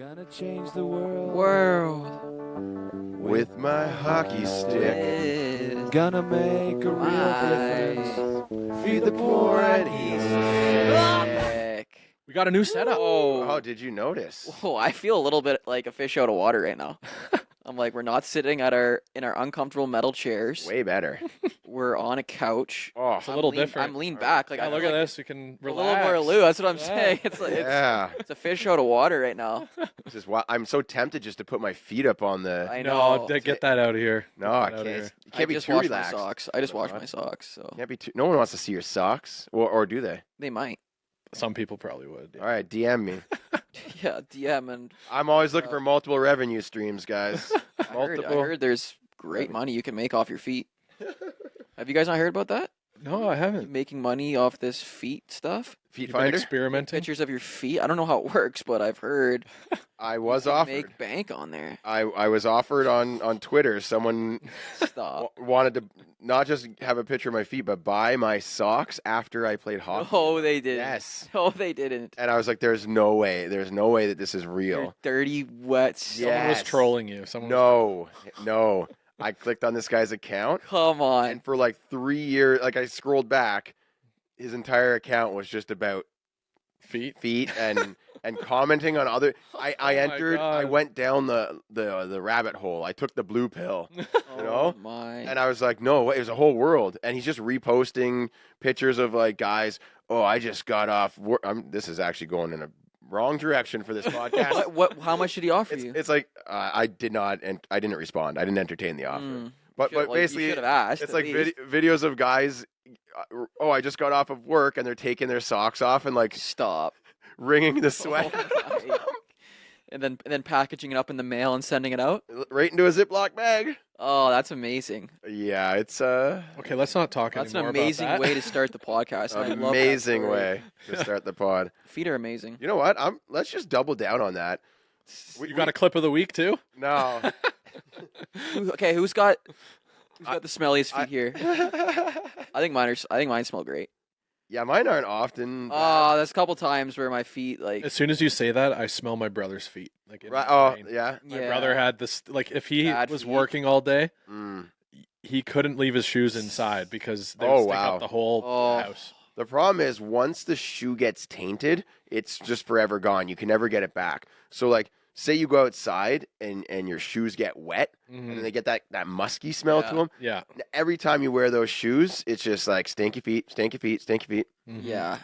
Gonna change the world. With my hockey stick. Gonna make a real difference. Feed the poor and eat. We got a new setup. Oh, did you notice? Whoa, I feel a little bit like a fish out of water right now. I'm like, we're not sitting in our uncomfortable metal chairs. Way better. We're on a couch. Oh, It's a little different. I'm leaned back. Like, Yeah, I look feel at like this. We can a relax. little more loose. That's what I'm Yeah. saying. It's like yeah. it's a fish out of water right now. This is why I'm so tempted just to put my feet up on the. I know. No, get that out of here. No, Get I that out of can't. here. You can't be just too washed relaxed. my socks. I just washed my socks. So Can't be too. No one wants to see your socks, or do they? they might. Some people probably would. All right, DM me. Yeah, DM and I'm always looking for multiple revenue streams, guys. I heard there's great money you can make off your feet. Have you guys not heard about that? No, I haven't. Making money off this feet stuff? Feet You've been finder. experimenting. Pictures of your feet. I don't know how it works, but I've heard I was you can offered. make bank on there. I was offered on Twitter. Someone Stop. wanted to not just have a picture of my feet, but buy my socks after I played hockey. No, they didn't. Yes. No, they didn't. And I was like, "There's no way. There's no way that this is real." Your dirty, wet. Yeah. Someone was Yes. trolling you. Someone No. I clicked on this guy's account, Come on. and for like 3 years, like I scrolled back, his entire account was just about feet and commenting on other. I my entered. I God. went down the rabbit hole. I took the blue pill. Oh know? my. And I was like, no, it was a whole world. And he's just reposting pictures of like guys. Oh, I just got off work. This is actually going in a wrong direction for this podcast. What? How much did he offer you? It's like I didn't respond. I didn't entertain the offer. But You basically, should have asked. it's at like least. videos of guys. Oh, I just got off of work, and they're taking their socks off and like Stop. wringing the sweat Oh my. and then packaging it up in the mail and sending it out. right into a Ziploc bag. Oh, that's amazing. Yeah, it's Okay, let's not talk That's an anymore amazing about that. way to start the podcast. and I an love that amazing story. way to start the pod. Feet are amazing. You know what? Let's just double down on that. You got a clip of the week too? No. Okay, who's got the smelliest feet here? I think mine smell great. Yeah, mine aren't often. Oh, there's a couple times where my feet like As soon as you say that, I smell my brother's feet. Like in Right, my oh, brain. yeah. My Yeah. brother had this. Like if he Bad was feet. working all day, Mm. he couldn't leave his shoes inside because they Oh, would stink wow. up the whole Oh. house. The problem is once the shoe gets tainted, it's just forever gone. You can never get it back. So like say you go outside and your shoes get wet and then they get that musky smell to Yeah. them. Yeah. Every time you wear those shoes, it's just like stinky feet, stinky feet, stinky feet. Mhm. yeah.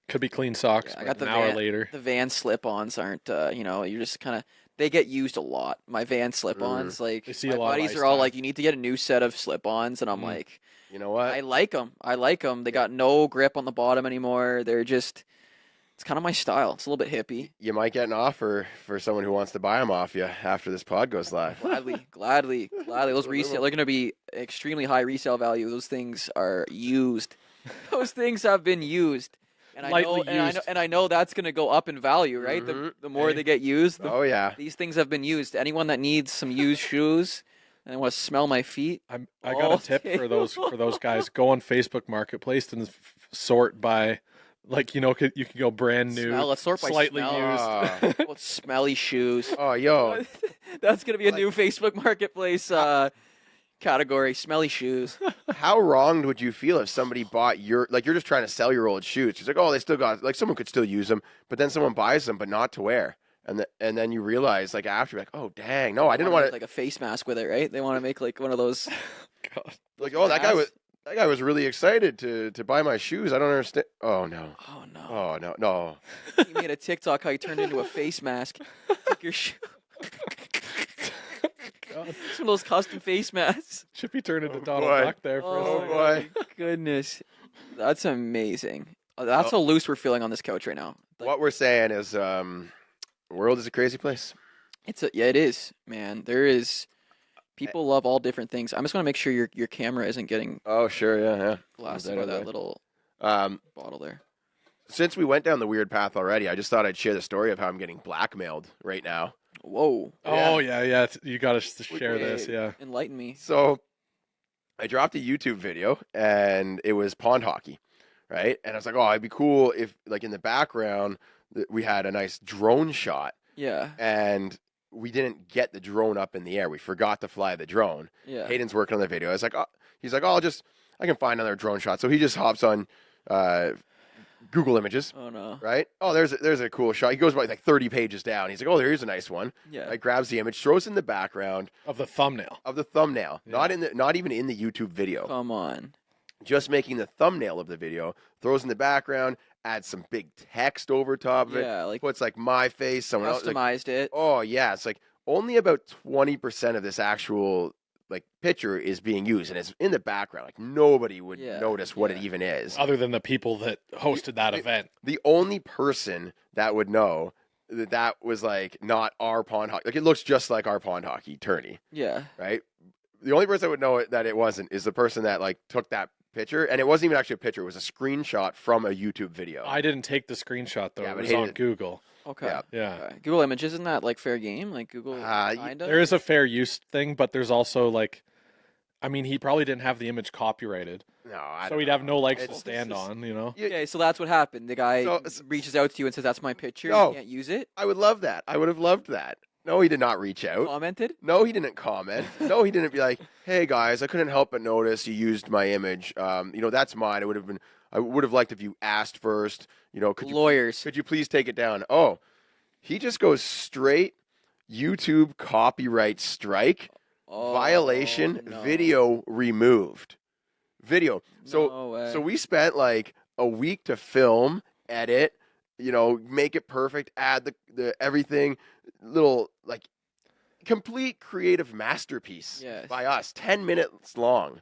Could be clean socks. Yeah, I but got the an hour Van- later. The Van slip-ons aren't. You're just kind of. They get used a lot. My Van slip-ons, like They see my a lot of buddies ice are all time. like, you need to get a new set of slip-ons, and I'm like, You know what? I like them. I like them. They got no grip on the bottom anymore. They're just. It's kind of my style. It's a little bit hippie. You might get an offer for someone who wants to buy them off you after this pod goes live. Gladly. Those resale, they're going to be extremely high resale value. Those things are used. Those things have been used. And Lightly used. I know that's going to go up in value, right? Mhm. The more Hey. they get used, Oh yeah. these things have been used. Anyone that needs some used shoes and want to smell my feet, I got a tip for those guys. Go on Facebook Marketplace and sort by, like you can go brand new, Let's sort by slightly smell. used. Ah. well, smelly shoes. Oh yo. That's going to be a new Facebook Marketplace category, smelly shoes. How wronged would you feel if somebody bought you're just trying to sell your old shoes? She's like, oh, they still got, like someone could still use them, but then someone buys them, but not to wear. And then you realize like after, like, oh, dang, no, I didn't want make to, like a face mask with it, right? They want to make like one of those. God. like, oh, that guy was really excited to buy my shoes. I don't understand. Oh no. Oh no! Oh no, no. He made a TikTok how he turned into a face mask. Took your shoe. God. Some of those custom face masks. Should be turned into Oh, Donald boy. Duck there for a Oh, second. boy. Goodness, that's amazing. That's how loose we're feeling on this couch right now. Like, What we're saying is, the world is a crazy place. it is, man. There is. People love all different things. I'm just gonna make sure your camera isn't getting Oh, sure, yeah. blasted That by other that way. little Um, bottle there. since we went down the weird path already, I just thought I'd share the story of how I'm getting blackmailed right now. Whoa! Oh yeah. You got to share Wait, this. Yeah. Enlighten me. So I dropped a YouTube video and it was pond hockey, right? And I was like, oh, it'd be cool if like in the background we had a nice drone shot Yeah. and we didn't get the drone up in the air. We forgot to fly the drone. Yeah. Hayden's working on the video. I was like, oh, he's like, oh, I can find another drone shot. So he just hops on Google Images. Oh no. Right? Oh, there's a cool shot. He goes by like 30 pages down. He's like, oh, here's a nice one. Yeah. Like grabs the image, throws in the background Of the thumbnail. of the thumbnail, Yeah. not even in the YouTube video. Come on. Just making the thumbnail of the video, throws in the background, adds some big text over top of it. Yeah, like Puts like my face, someone else. Like, customized it. oh yeah, it's like only about 20% of this actual like picture is being used, and it's in the background. Like nobody would Yeah, notice what it yeah. even is. Other than the people that hosted that event. The only person that would know that was like not our pond hockey. Like it looks just like our pond hockey tourney, Yeah. right? The only person that would know it, that it wasn't is the person that like took that picture, and it wasn't even actually a picture. It was a screenshot from a YouTube video. I didn't take the screenshot though. Yeah, It but was Hayden on did. Google. Okay. Yeah. Yeah. Okay. Google Images, isn't that like fair game? Like Google kinda? There is a fair use thing, but there's also like, I mean, he probably didn't have the image copyrighted, No, I so don't he'd know. have no legs to It's stand just- on, you know? Okay, so that's what happened. The guy So- reaches out to you and says, "That's my picture. No. You can't use it." I would love that. I would have loved that. No, he did not reach out. Commented. No, he didn't comment. No, he didn't be like, "Hey guys, I couldn't help but notice you used my image. That's mine. I would have liked if you asked first. Lawyers. Could you please take it down?" Oh, he just goes straight YouTube copyright strike, Oh, violation, no. video removed. Video. No way. So we spent like a week to film, edit, make it perfect, add the everything, little like complete creative masterpiece Yes. by us, 10 minutes long,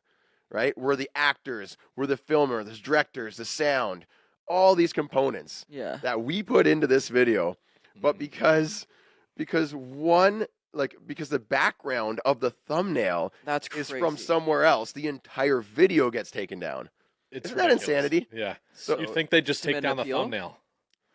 right? We're the actors, we're the filmer, the directors, the sound, all these components Yeah. that we put into this video, but because the background of the thumbnail That's is crazy. from somewhere else, the entire video gets taken down. It's Isn't that ridiculous. insanity? Yeah. So You'd think they'd just take Submit down an the appeal? thumbnail.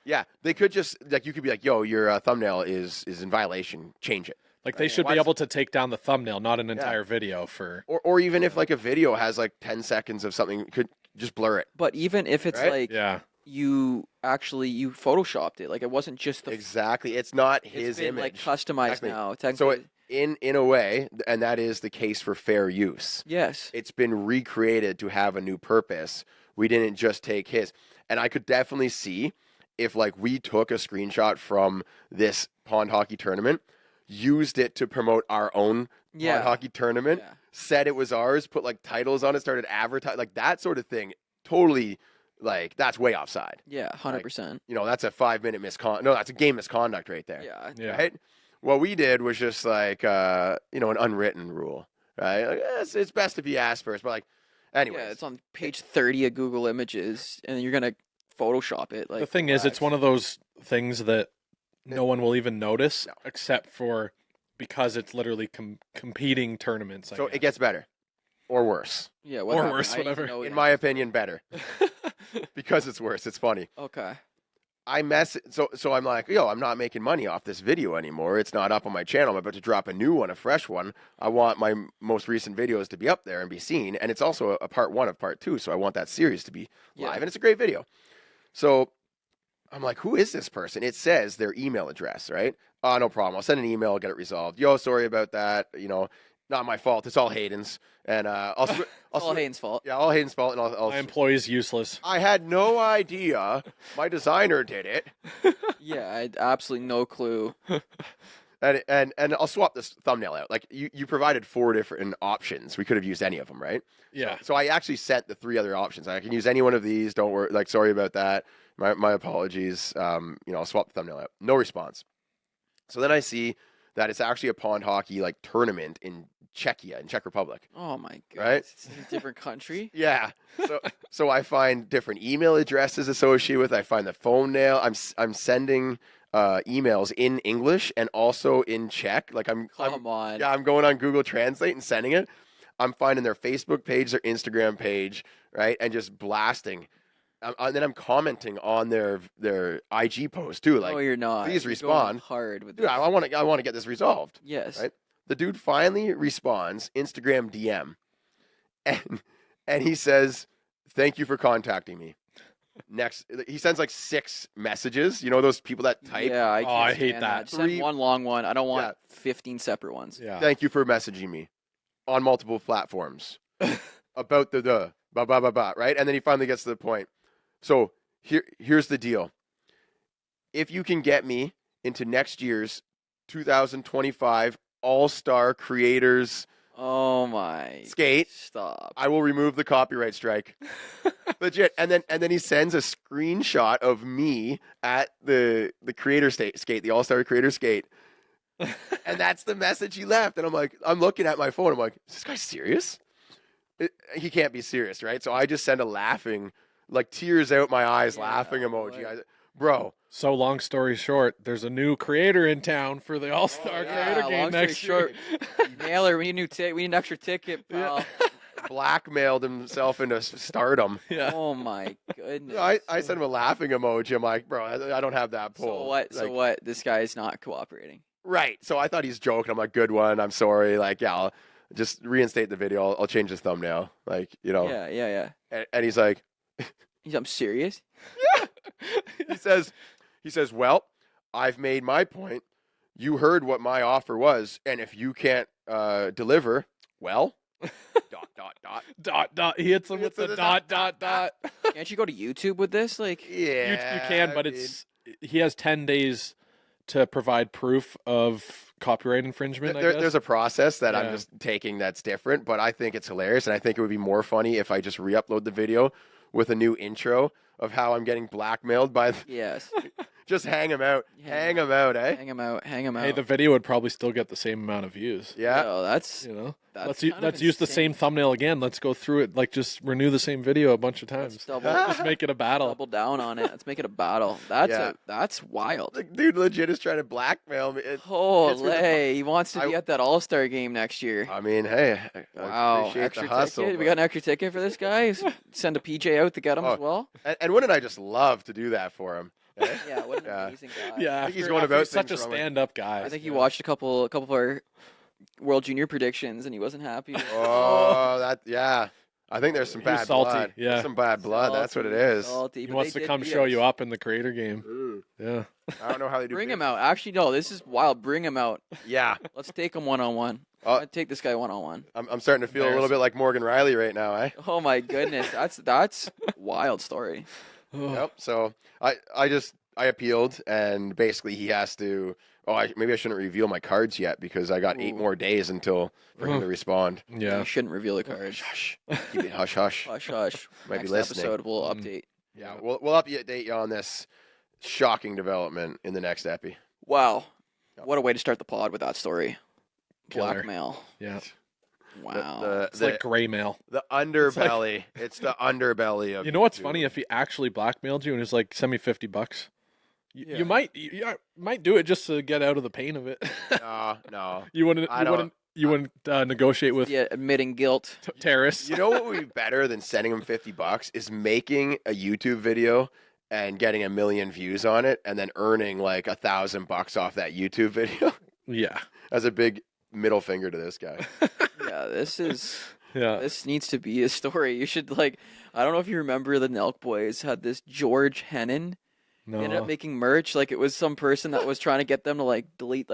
yeah, they could just like you could be like, "Yo, your thumbnail is in violation. Change it." Like they should Why be does- able to take down the thumbnail, not an entire video for. Or even if like a video has like 10 seconds of something, could just blur it. But even if it's Right? like Yeah. you photoshopped it, like it wasn't just the. Exactly. It's not It's his been image. like customized Exactly. now. So Technically. in a way, and that is the case for fair use. Yes. It's been recreated to have a new purpose. We didn't just take his. And I could definitely see if like we took a screenshot from this pond hockey tournament, used it to promote our own Yeah. pond hockey tournament, Yeah. said it was ours, put like titles on it, started advertising, like that sort of thing. Totally, like that's way offside. Yeah. 100%. That's a 5-minute misconduct. No, that's a game misconduct right there. Yeah. Yeah. Right? What we did was just like an unwritten rule, right? Like, it's best if you ask first, but like, anyways. Yeah. It's on page 30 of Google Images, and you're gonna Photoshop it. The Like, thing is, it's relax. one of those things that no one will even notice, No. except for because it's literally competing tournaments. I So guess. it gets better or worse. yeah. What or happened? worse, I didn't whatever. know In that. my opinion, better because it's worse. It's funny. Okay. So I'm like, I'm not making money off this video anymore. It's not up on my channel. I'm about to drop a new one, a fresh one. I want my most recent videos to be up there and be seen. And it's also a part 1 of part 2. So I want that series to be Yeah. live. And it's a great video. So I'm like, who is this person? It says their email address, right? Oh, no problem. I'll send an email, get it resolved. Yo, sorry about that. Not my fault. It's all Hayden's. And I'll All Hayden's fault. yeah, all Hayden's fault. And My employee's useless. I had no idea. My designer did it. Yeah. I had absolutely no clue. And I'll swap this thumbnail out. Like you provided 4 different options. We could have used any of them, right? Yeah. So I actually sent the 3 other options. I can use any one of these. Don't worry. Like, sorry about that. My apologies. I'll swap the thumbnail out. No response. So then I see that it's actually a pond hockey like tournament in Czechia, in Czech Republic. Oh my god. Right? It's in a different country. Yeah. So I find different email addresses associated with. I find the phone nail. I'm sending emails in English and also in Czech. Like I'm Come on. yeah, I'm going on Google Translate and sending it. I'm finding their Facebook page, their Instagram page, right, and just blasting. And then I'm commenting on their IG post too. Like, no, you're not. please You're going respond. hard with dude, this. I want to get this resolved. Yes. Right? The dude finally responds, Instagram DM, and he says, "Thank you for contacting me." next. He sends like 6 messages. You know those people that type. Yeah, I, can't I hate stand that. Just send one long one. I don't want Yeah. 15 separate ones. Yeah. Thank you for messaging me on multiple platforms about the blah blah blah blah. Right, and then he finally gets to the point. So here's the deal. If you can get me into next year's 2025 All-Star Creators Oh my. skate, Stop. I will remove the copyright strike. Legit. And then he sends a screenshot of me at the creator skate, the All-Star Creator Skate. And that's the message he left. And I'm looking at my phone. I'm like, is this guy serious? He can't be serious, right? So I just send a laughing, like tears out my eyes, laughing emoji. Bro. So long story short, there's a new creator in town for the All-Star Creator long game story next short, year. Mailer, we need an extra ticket, pal. Blackmailed himself into stardom. Yeah. Oh my goodness. I sent him a laughing emoji. I'm like, bro, I don't have that pull. So what? Like, what? This guy is not cooperating. Right. So I thought he's joking. I'm like, good one. I'm sorry. Like, yeah, I'll just reinstate the video. I'll change the thumbnail. Like, you know. Yeah. And he's like, I'm serious. he says, well, I've made my point. You heard what my offer was, and if you can't deliver, well, ... He hits him with the dot. Can't you go to YouTube with this? Like, Yeah, You can, but he has 10 days to provide proof of copyright infringement. I guess. There's a process that I'm Yeah. just taking that's different, but I think it's hilarious, and I think it would be more funny if I just re-upload the video with a new intro of how I'm getting blackmailed by. yes. Just hang him out, Yeah. hang him out, eh? Hang him out. Hang him out. Hey, the video would probably still get the same amount of views. Yeah. Yo, that's You know, That's let's kind of let's use the insane. same thumbnail again. Let's go through it. Like, just renew the same video a bunch of let's times. double Just make it a battle. double down on it. Let's make it a battle. That's Yeah. that's wild. Like, dude, legit is trying to blackmail me. Holy, he wants to be I- at that All-Star game next year. I mean, hey, I Wow, appreciate extra the hustle. ticket. We but- got an extra ticket for this guy. Send a PJ out to get him Oh, as well. and wouldn't I just love to do that for him? eh? Yeah, what an Yeah. amazing guy. Yeah, I think he's after- going after about he's such a things wrong, like- stand-up guy. I think he watched a couple of our World Junior predictions and he wasn't happy. Oh, yeah. I think there's some He was bad salty, blood. yeah. There's some bad blood. That's what it Salty, is. salty, He but wants they to did come beat show us. you up in the creator game. Ooh, Yeah. I don't know how they do. Bring it. him out. Actually, no, this is wild. Bring him out. Yeah, Let's take him one-on-one. Oh. I'd take this guy one-on-one. I'm starting to feel a little bit like Morgan Rielly right now, eh? Oh my goodness, that's wild story. Yep. So I appealed, and basically he has to. Oh, maybe I shouldn't reveal my cards yet because I got 8 Ooh. more days until for him to respond. Yeah. You shouldn't reveal the cards. Hush, keep it hush, hush. Hush, hush. Might be Next listening. episode we'll Mm. update. Yeah, we'll update you on this shocking development in the next epi. Wow, Yep. what a way to start the pod with that story. Killer. Blackmail. Yeah. Wow. It's like gray mail. The underbelly. It's the underbelly of. You know what's YouTube. funny? If he actually blackmailed you and was like, send me $50, Yeah. you might do it just to get out of the pain of it. No. You wouldn't. I You don't- wouldn't. You wouldn't negotiate with Yeah, admitting guilt. terrorists. You know what would be better than sending him $50 is making a YouTube video and getting 1 million views on it, and then earning like $1,000 off that YouTube video Yeah. as a big middle finger to this guy. Yeah, this Yeah. needs to be a story. You should I don't know if you remember the Nelk Boys had this George Hennon. No. They ended up making merch. Like it was some person that was trying to get them to delete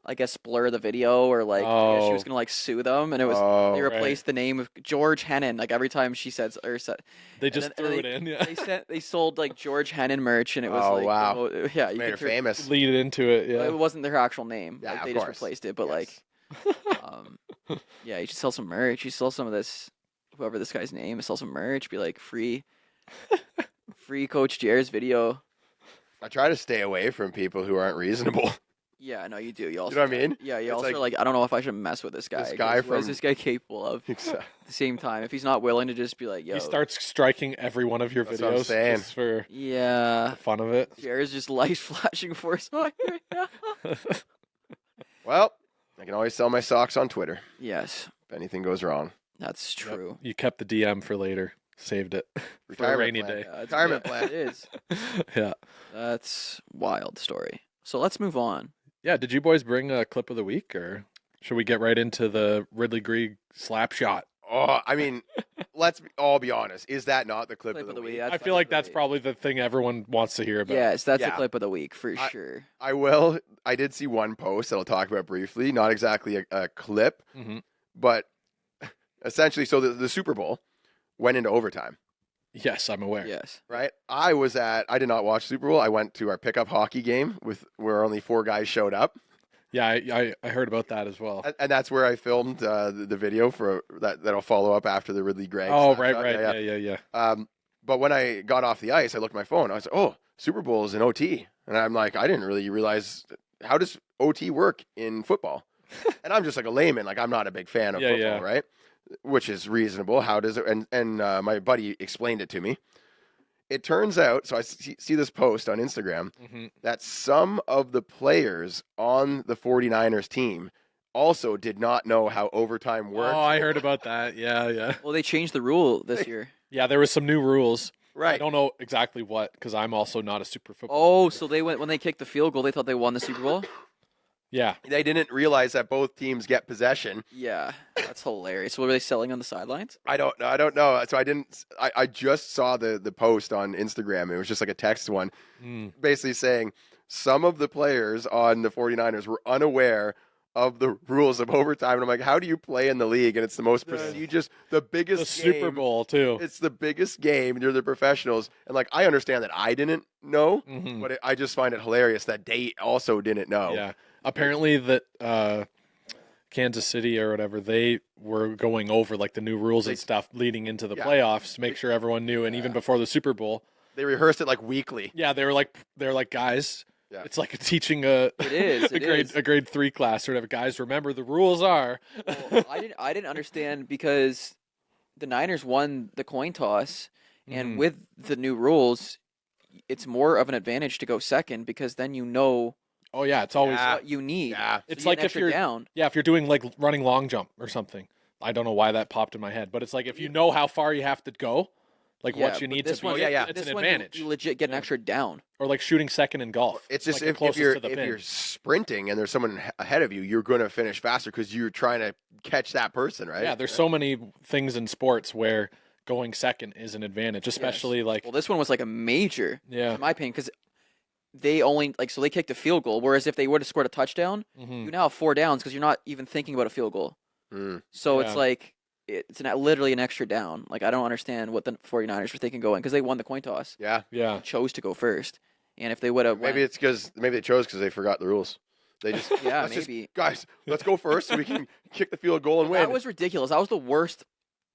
I guess blur the video or I guess she was Oh. gonna sue them and it was they Oh, replaced the name of George Hennon every time she said They and just then- threw and it in. Yeah. they sold George Hennon merch and it was Oh, the wow. yeah you made her could turn- famous. Lead it into it. it Yeah. wasn't their actual name Yeah, they of just course. replaced it but Yes. yeah you should sell some merch you sell some of this whoever this guy's name is sell some merch be like free Coach Jair's video. I try to stay away from people who aren't reasonable. Yeah, no, you do. You also, know what I mean? Yeah, you It's also like- I don't know if I should mess with this guy. This guy 'cause what is from- this guy capable of? At the same time, if he's not willing to just be like, yo, He starts striking every one of your That's what I'm videos saying. just for yeah, the fun of it. Jair's just light flashing for us right now. Well, I can always sell my socks on Twitter Yes, if anything goes wrong. that's Yep. true. You kept the DM for later. Saved it for a Retirement rainy plan. day. Yeah, it's- Retirement yeah, plan. It is. Yeah. That's wild story. So let's move on. Yeah. Did you boys bring a clip of the week, or should we get right into the Ridley Greig slap shot? Oh, I mean, let's all be honest. Is that not the clip of the week? I feel like that's probably the thing everyone wants to hear about. Yes, that's the Yeah. clip of the week for sure. I did see one post that I'll talk about briefly. Not exactly a clip, Mhm. but essentially, so the Super Bowl went into overtime, Yes, I'm aware. Yes. right? I did not watch Super Bowl. I went to our pickup hockey game where only 4 guys showed up. Yeah, I heard about that as well. And that's where I filmed the video for that'll follow up after the Ridley Greig. Oh, snapshot. right. Yeah. But when I got off the ice, I looked at my phone. I was like, oh, Super Bowl is in OT. And I'm like, I didn't really realize, how does OT work in football? And I'm just like a layman. Like, I'm not a big fan of football, right? Which is reasonable. How does it? And my buddy explained it to me. It turns out, so I see this post on Instagram, that some of the players on the 49ers team also did not know how overtime worked. Oh, I heard about that. Yeah. Well, they changed the rule this year. Yeah, there was some new rules. I Right. don't know exactly what, because I'm also not a super football. Oh, so they when they kicked the field goal, they thought they won the Super Bowl? Yeah. They didn't realize that both teams get possession. Yeah, that's hilarious. What were they selling on the sidelines? I don't know. So I just saw the post on Instagram. It was just like a text one, basically saying some of the players on the 49ers were unaware of the rules of overtime. And I'm like, how do you play in the league? And it's the most prestigious, the biggest The Super game. Bowl, too. It's the biggest game. You're the professionals. And like, I understand that I didn't know, Mhm. but I just find it hilarious that they also didn't know. Yeah. Apparently that Kansas City or whatever, they were going over like the new rules and stuff leading into the playoffs to make sure everyone knew. And even before the Super Bowl. They rehearsed it like weekly. Yeah, they were like guys. Yeah. It's like teaching a It a grade 3 class or whatever. Guys, remember the rules are. Well, I didn't understand because the Niners won the coin toss, and with the new rules, it's more of an advantage to go second because then you know Oh yeah, it's always Yeah. what you need. Yeah. So It's you get like an if extra you're down. Yeah, if you're doing like running long jump or something. I don't know why that popped in my head, but it's like if you know how far you have to go, like Yeah, what you but need this to be, one- it's this an one advantage. You legit get an extra down. Or like shooting second in golf. It's just like the if closest you're to the pin. sprinting and there's someone ahead of you, you're going to finish faster because you're trying to catch that person, right? Yeah, there's so many things in sports where going second is an advantage, especially like Well, this one was like a major, yeah. in my opinion, because they only so they kicked a field goal. Whereas if they would have scored a touchdown, Mhm. you now have 4 downs because you're not even thinking about a field goal. Mm. So Yeah. it's like literally an extra down. Like I don't understand what the 49ers were thinking going because they won the coin toss, Yeah. Yeah. chose to go first, and if they would have Maybe it's because they chose because they forgot the rules. They just yeah let's just- maybe guys, let's go first so we can kick the field goal and win. that was ridiculous. That was the worst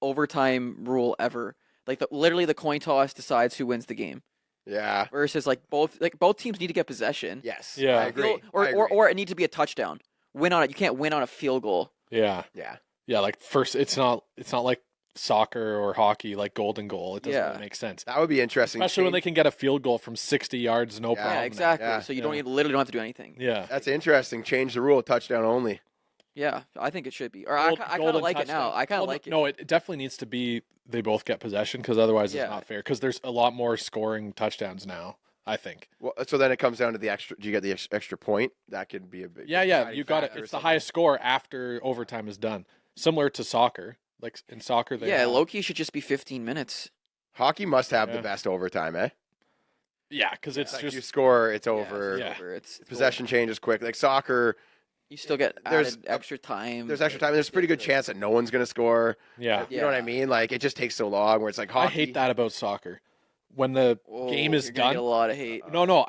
overtime rule ever. Like literally the coin toss decides who wins the game yeah. versus both teams need to get possession. Yes. Yeah. I agree. Or, I agree. or it needs to be a touchdown. Win on it. You can't win on a field goal. Yeah. yeah. Yeah, like first it's not like soccer or hockey like golden goal. It doesn't Yeah. really make sense. That would be interesting. Especially when they can get a field goal from 60 yards, no Yeah. problem. Yeah, exactly. Yeah. So you Yeah. literally don't have to do anything. Yeah. That's interesting. Change the rule. Touchdown only. Yeah, I think it should be. Or Gold- I kind of golden like it now. touchdown. I kind of Well, like it. No, it definitely needs to be they both get possession because otherwise Yeah. it's not fair. Because there's a lot more scoring touchdowns now, I think. Well, so then it comes down to the extra. Do you get the extra point? That could be a big. Yeah, deciding you got it. factor or It's the something. highest score after overtime is done. Similar to soccer. Like in soccer, they Yeah, have- Loki should just be 15 minutes. Hockey must have Yeah. the best overtime, eh? Yeah, because it's Like just you score, it's Yeah, over. Yeah. It's Possession changes quick. Like soccer, You still get There's added extra time. there's extra time. There's a pretty good chance that no one's going to score. yeah. You know what I Yeah. mean? Like it just takes so long. Where it's like hockey. I hate that about soccer. When the Whoa, game is you're gonna done, get a lot of hate. No,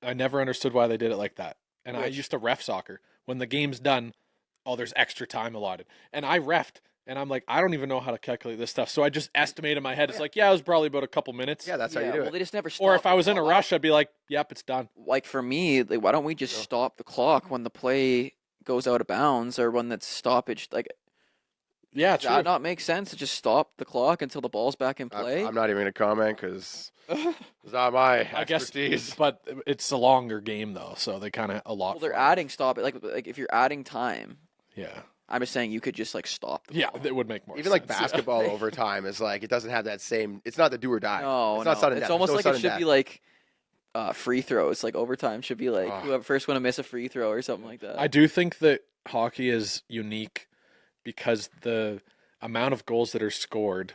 I never understood why they did it like that. And I Which? used to ref soccer. When the game's done, there's extra time allotted. And I refed, and I'm like, I don't even know how to calculate this stuff. So I just estimate in my head. It's like, yeah, it was probably about a couple minutes. Yeah, that's how Yeah, you do well, it. they just never. Or if stop I was the in a clock. rush, I'd be like, yep, it's done. Like for me, like, why don't we just stop the clock when the play goes out of bounds or when that's stoppage? Like, Yeah, does true. that not make sense to just stop the clock until the ball's back in play? I'm not even going to comment because it's not my I guess, expertise. but it's a longer game though, so they kind of allot. Well, they're for it. adding stop it. Like if you're adding time, Yeah, I'm just saying you could just like stop. The yeah, clock. it would make more. Even like sense. basketball overtime is like it doesn't have that same. It's not the do or die. No, it's not no. sudden It's death. almost There's no like it sudden should be death. like free throws. Like overtime should be like Ugh. whoever first one to miss a free throw or something like that. I do think that hockey is unique because amount of goals that are scored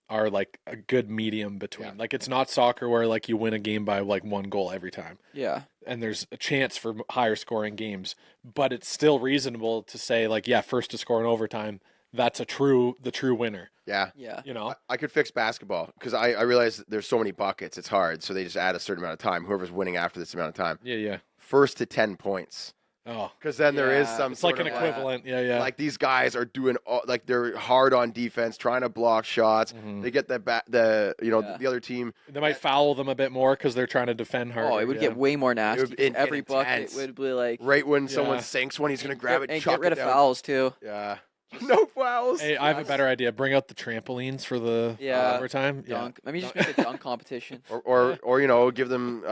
are like a good medium between. Yeah. Like it's not soccer where like you win a game by like 1 goal every time. Yeah. And there's a chance for higher scoring games, but it's still reasonable to say like, yeah, first to score in overtime, that's the true winner. Yeah. Yeah. You know, I could fix basketball because I realize there's so many buckets. It's hard. So they just add a certain amount of time. Whoever's winning after this amount of time. yeah. First to 10 points. Oh, Because then there is Yeah. some it's like sort an of equivalent. Yeah. like these guys are doing like they're hard on defense, trying to block shots. Mhm. They get the Yeah. the other team. They might foul them a bit more because they're trying to defend harder. Oh, it would yeah. get way more nasty. would get Every bucket intense. would be like Right when someone Yeah. sinks one, he's gonna grab it, and chuck get rid it of down. fouls too. Yeah, no fouls. Hey, I have a better idea. Bring out the trampolines for the Yeah. overtime. Dunk. Maybe just make a dunk competition. Or give them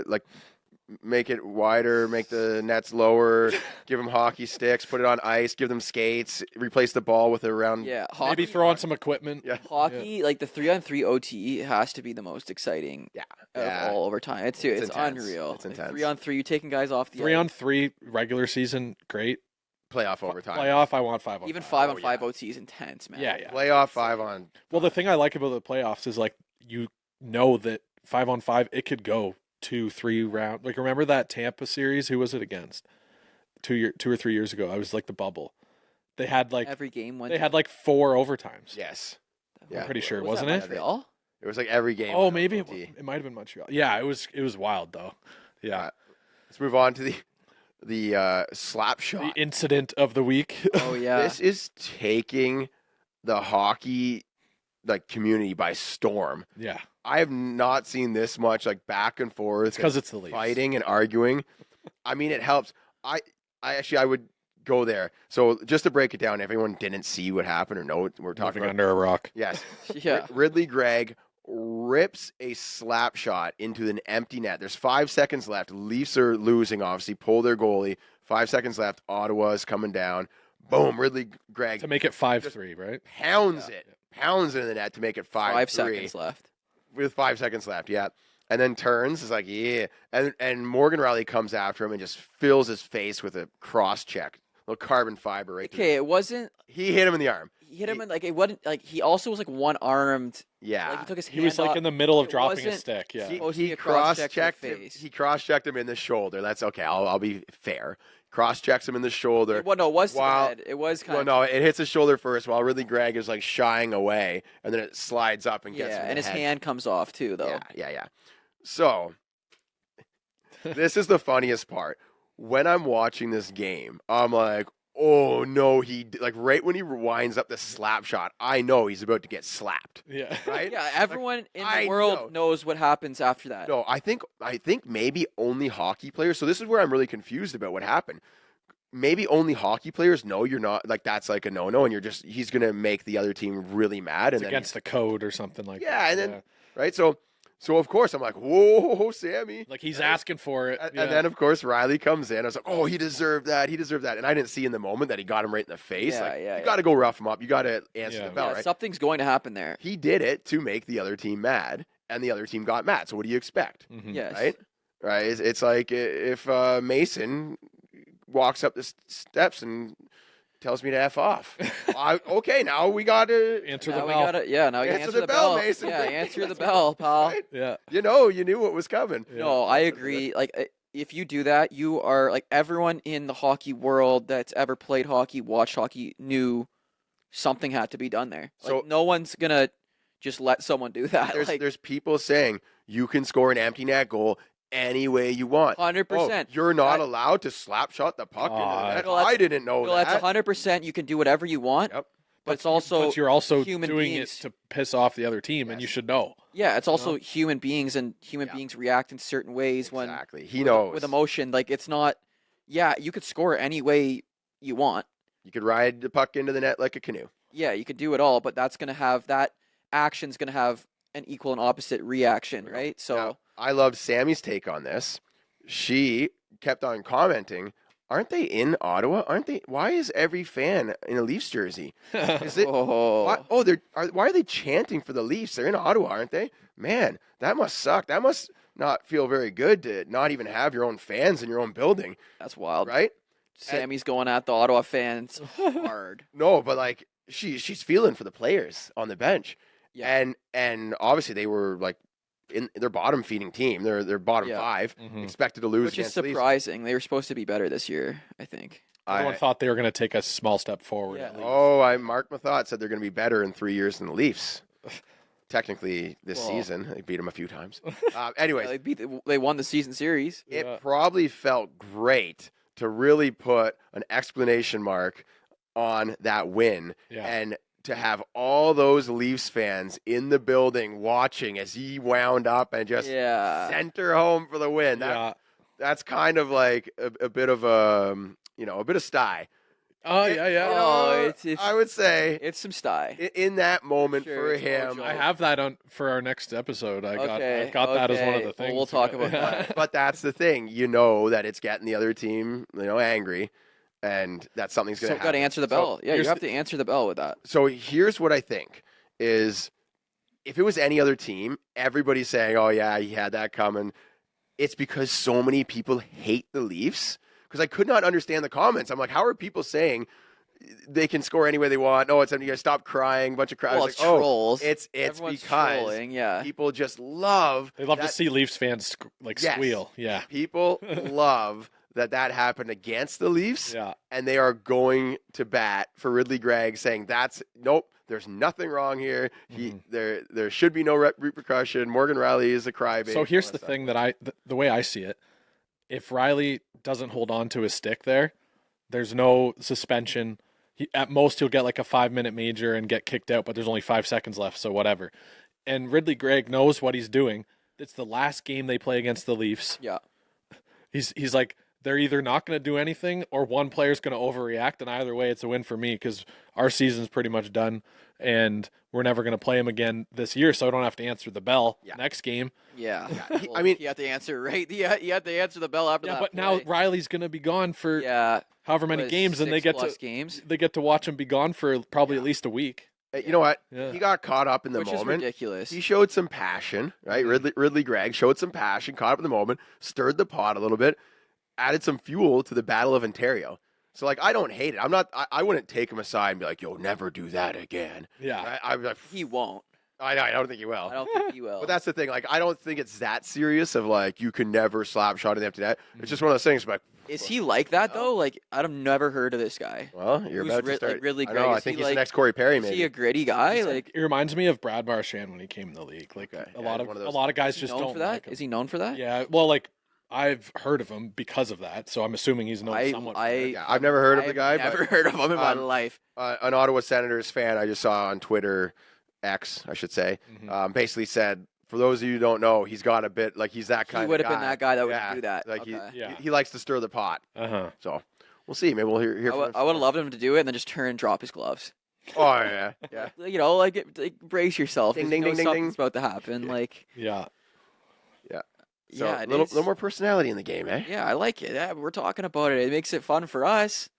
like make it wider, make the nets lower, give them hockey sticks, put it on ice, give them skates, replace the ball with a round. Yeah. Yeah. Maybe throw on some equipment. Yeah. Hockey, like the 3-on-3 OT has to be the most exciting Yeah. of all overtime. It's It's intense. unreal. It's Like, intense. 3-on-3, you taking guys off the 3-on-3 regular season, great. Playoff overtime. Playoff, I want 5-on-5. Even 5-on-5 yeah. OT is intense, man. Yeah. Playoff 5-on. Well, the thing I like about the playoffs is like you know that 5-on-5 it could go 2-3 round. Like remember that Tampa series? Who was it against? 2 or 3 years ago. I was like the bubble. They had like Every game went. they had like 4 overtimes. Yes. I'm Yeah. pretty sure, Was that wasn't it? Montreal? It was like every game. Oh, went maybe OT. it might have been Montreal. Yeah, it was wild though. Yeah. Let's move on to the slap The shot. incident of the week. Oh yeah. This is taking the hockey like community by storm. Yeah. I have not seen this much like back and forth. It's because it's the Leafs. fighting and arguing. I mean, it helps. I would go there. So just to break it down, if anyone didn't see what happened or know what we're talking Living about. under a rock. Yes. Yeah. Ridley Greig rips a slap shot into an empty net. There's 5 seconds left. Leafs are losing, obviously. Pull their goalie. 5 seconds left. Ottawa's coming down. Boom. Ridley Greig To make it 5-3, right? pounds it. Pounds it in the net to make it 5-3. 5 seconds left. With 5 seconds left, yeah. And then turns, is like, yeah. And Morgan Rielly comes after him and just fills his face with a cross check. Little carbon fiber right Okay, it wasn't. He hit him in the arm. He hit him in like it wasn't like he also was like one armed. Yeah. Like he took his hand He was like off. in the middle of It dropping a wasn't- stick. Yeah. He, supposed to he be a cross-check to the cross-checked him. face. He cross-checked him in the shoulder. That's okay. I'll be fair. Cross-checks him in the shoulder. Well, no, it was to the Wow. head. It was kind Well, of. no, it hits his shoulder first while Ridley Greig is like shying away, and then it slides up and gets him Yeah, in and the his head. hand comes off too, though. Yeah. So, this is the funniest part. When I'm watching this game, I'm like, oh no, like right when he winds up the slap shot, I know he's about to get slapped, Yeah. right? Yeah, everyone in I the world know. knows what happens after that. No, I think maybe only hockey players. So this is where I'm really confused about what happened. Maybe only hockey players know you're not like that's like a no-no, and he's gonna make the other team really mad, It's and then against the code or something like that. yeah, and then right. So of course I'm like, whoa, Sammy. like he's asking for it. And then, of course, Rielly comes in. I was like, oh, he deserved that. He deserved that. And I didn't see in the moment that he got him right in the face. Yeah, like, yeah, you got to go rough him up. You got to answer Yeah. the bell, Yeah, right? something's going to happen there. He did it to make the other team mad, and the other team got mad. So what do you expect, Mhm. Yes. right? Right? It's like if Mason walks up the steps and tells me to F off. Okay, now we got to Answer Now the we bell. gotta, yeah, now you Answer answer the the bell, bell. Mason. Yeah, answer the bell, pal. Right? Yeah. You knew what was coming. Yeah. No, I agree. Like, if you do that, you are like everyone in the hockey world that's ever played hockey, watched hockey, knew something had to be done there. Like, So- no one's gonna just let someone do that. There's people saying you can score an empty net goal any way you want. 100%. Oh, you're not allowed to slap shot the puck into the net. Well, that's- I didn't know Well, that. that's 100%. You can do whatever you want, Yep. but it's also But you're also human doing beings. it to piss off the other team, and you Yes. should know. Yeah, it's also human beings, and human Yeah. beings react in certain ways when Exactly. He knows. with emotion. Like, it's not. Yeah, you could score any way you want. You could ride the puck into the net like a canoe. Yeah, you could do it all, but that's gonna have that action's gonna have an equal and opposite reaction, right? So Now, I loved Sammy's take on this. She kept on commenting, aren't they in Ottawa? Aren't they? Why is every fan in a Leafs jersey? Is it? Why, why are they chanting for the Leafs? They're in Ottawa, aren't they? Man, that must suck. That must not feel very good to not even have your own fans in your own building, that's wild. right? Sammy's going at the Ottawa fans hard. No, but like she's feeling for the players on the bench. Yeah. And obviously they were like in their bottom feeding team. They're bottom Yeah. 5, Mhm. expected to lose Which is against the Leafs. surprising. They were supposed to be better this year, I think. Everyone I, thought they were going to take a small step forward. Yeah. At least. I marked my thought, said they're going to be better in 3 years than the Leafs. Technically, this Well. season they beat them a few times. Yeah, Anyways, they won the season series. it Yeah. probably felt great to really put an exclamation mark on that win Yeah. and to have all those Leafs fans in the building watching as he wound up and just Yeah. sent her home for the win. Yeah. That's kind of like a bit of a bit of sty. Oh, yeah, yeah. You know, Oh, it's I would say it's some sty. in that moment Sure, for it's him. mojo. I have that on for our next episode. I've got that as one of okay. the things. Well, we'll talk about that. But that's the thing, that it's getting the other team, angry, and that something's going So to got to happen. answer the bell. Yeah, you here's have to answer the bell with that. So here's what I think is, if it was any other team, everybody's saying, "Oh yeah, he had that coming." It's because so many people hate the Leafs. Because I could not understand the comments. I'm like, how are people saying they can score any way they want? No, it's you guys stop crying. Bunch of crowds. Well, like, it's trolls. it's Everyone's because trolling, yeah. people just love. They love to that- see Leafs fans Yes. squeal. Yeah. People love that happened against the Leafs, Yeah. and they are going to bat for Ridley Greig, saying nope. There's nothing wrong here. There should be no repercussion. Morgan Rielly is a crybaby. So here's all the that thing that the way I see it, if Rielly doesn't hold on to his stick there's no suspension. At most he'll get like a 5-minute major and get kicked out, but there's only 5 seconds left, so whatever. And Ridley Greig knows what he's doing. It's the last game they play against the Leafs. Yeah. He's like, they're either not going to do anything or one player's going to overreact, and either way it's a win for me because our season's pretty much done and we're never going to play him again this year, so I don't have to answer the bell next game. Yeah. he- Well, I mean- you have to answer right. You have to answer the bell after Yeah, that. but now play. Riley's going to be gone for however many What, games, and they 6 get plus to games, they get to watch him be gone for probably at least a week. You know what? Yeah. He got caught up in the which is moment. ridiculous. He showed some passion, right? Ridley Greig showed some passion, caught up in the moment, stirred the pot a little bit, added some fuel to the Battle of Ontario. So, like, I don't hate it. I wouldn't take him aside and be like, "Yo, never do that again." Yeah. Right? I'm like, He won't. I don't think he will. I don't think he will. But that's the thing. Like, I don't think it's that serious of like you can never slap shot in the empty net. It's just one of those things. Like, Is he like that though? Like I've never heard of this guy. well, you're Who's about to Rid- start. like Ridley I know. Greig? I Is think he he's like- the next Corey Perry, Is maybe. he a gritty guy? Like It reminds me of Brad Marchand when he came in the league. Like Okay, a yeah, lot one of of those- a lot of guys is he just known don't for that? like him. Is he known for that? Yeah, well, like I've heard of him because of that, so I'm assuming he's known somewhat. For it. Yeah, I've never heard of the I've guy. Never but, heard of him in my um, life. an Ottawa Senators fan I just saw on Twitter, X, I should say, basically said, for those of you who don't know, he's got a bit like he's that kind He of would have guy. been that guy that would Yeah, do that. Like Okay. Yeah. he likes to stir the pot. Uh-huh. We'll see. Maybe we'll hear I from would him. have loved him to do it and then just turn and drop his gloves. Oh yeah, yeah. You know, like brace yourself. Ding, 'cause ding, you know ding, ding, something's ding. about to happen. Like, Yeah. So yeah, a it little is. more personality in the game, eh? Yeah, I like it. Yeah, we're talking about it. It makes it fun for us.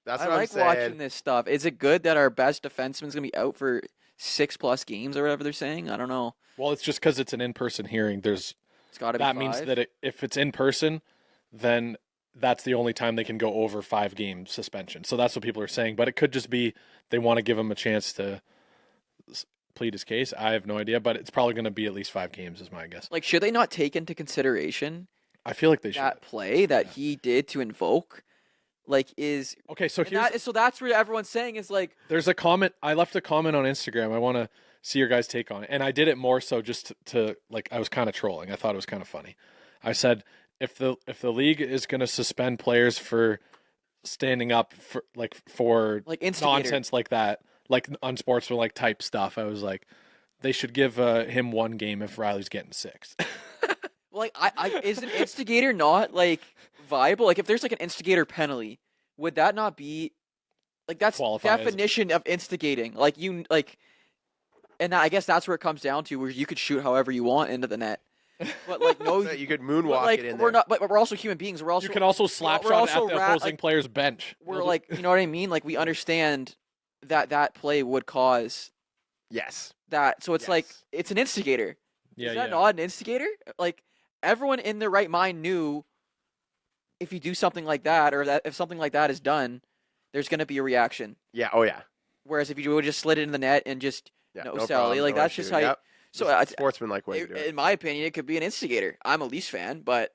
That's I what like I'm saying. watching this stuff. Is it good that our best defenseman's gonna be out for 6+ games or whatever they're saying? I don't know. Well, it's just because it's an in-person hearing. It's got to be That 5. means that if it's in person, then that's the only time they can go over 5-game suspension. So that's what people are saying. But it could just be they want to give him a chance to plead his case. I have no idea, but it's probably going to be at least 5 games, is my guess. Like, should they not take into consideration I feel like they should. that play that he did to invoke? Like, is Okay, so and here's so that's where everyone's saying is like, there's a comment. I left a comment on Instagram. I want to see your guys' take on it, and I did it more so just to like I was kind of trolling. I thought it was kind of funny. I said if the league is going to suspend players for standing up for instigator. nonsense like that, like unsportsmanlike type stuff, I was like, they should give him 1 game if Riley's getting 6. Like, I is an instigator not like viable? Like, if there's like an instigator penalty, would that not be like that's Qualify as- definition of instigating? Like and I guess that's where it comes down to, where you could shoot however you want into the net, but like no, So you could but, moonwalk like it in we're there. not, but we're also human beings. We're also You can also slap we're shot also at the rat- opposing like, player's bench. we're like, you know what I mean? Like, we understand that play would cause Yes. that, so it's like Yes. it's an instigator. Yeah, Is that yeah. not an instigator? Like, everyone in their right mind knew if you do something like that, or that if something like that is done, there's going to be a reaction. Yeah. Oh yeah. Whereas if you would just slid it in the net and just Yeah, no no Sally, problem, like no that's issue. just how. Yep. So Just sportsman-like way to do it. in my opinion, it could be an instigator. I'm a Leafs fan, but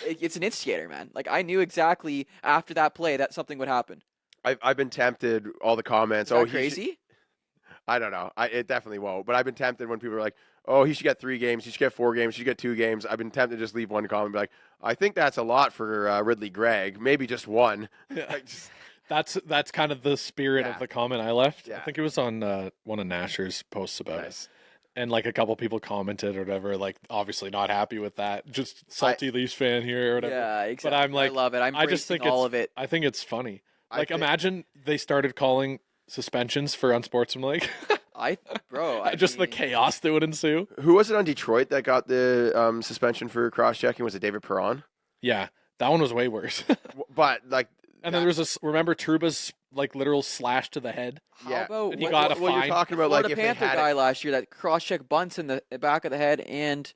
it's an instigator, man. Like I knew exactly after that play that something would happen. I've been tempted. All the comments. Is that he crazy? should- I don't know. It definitely won't. But I've been tempted when people are like, "Oh, he should get 3 games. He should get 4 games. He should get 2 games." I've been tempted to just leave one comment and be like, "I think that's a lot for Ridley Greig. Maybe just one." Yeah. That's kind of the spirit Yeah. of the comment I left. Yeah. I think it was on one of Nasher's posts about Nice. it. And like a couple people commented or whatever, like obviously not happy with that. Just salty Leafs fan here or whatever. Yeah, exactly. But I'm like, I love it. I'm I just think all it's, of it. I think it's funny. I Like think- imagine they started calling suspensions for unsportsmanlike. Just the mean, chaos that would ensue. Who was it on Detroit that got the suspension for cross-checking? Was it David Perron? Yeah, that one was way worse. But like, And then there was remember Trouba's like literal slash to the head. How yeah. about And he what- got what- a what you're fine. talking about, Florida like if Panther they had guy it, last year that cross-check bunts in the back of the head and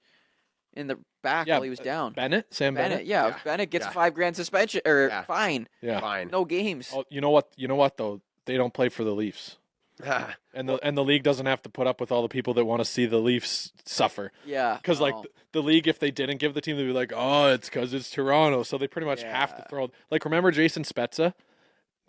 in the back Yeah, while he was down. Sam Bennett, yeah, Yeah. Bennett gets Yeah. a $5,000 suspension or Yeah. fine, Yeah. fine. no games. Oh, you know what? You know what though? They don't play for the Leafs, and the league doesn't have to put up with all the people that want to see the Leafs suffer. Yeah, Because like no. the league, if they didn't give the team, they'd be like, "Oh, it's because it's Toronto," so they pretty much have to Yeah. throw. Like remember Jason Spezza,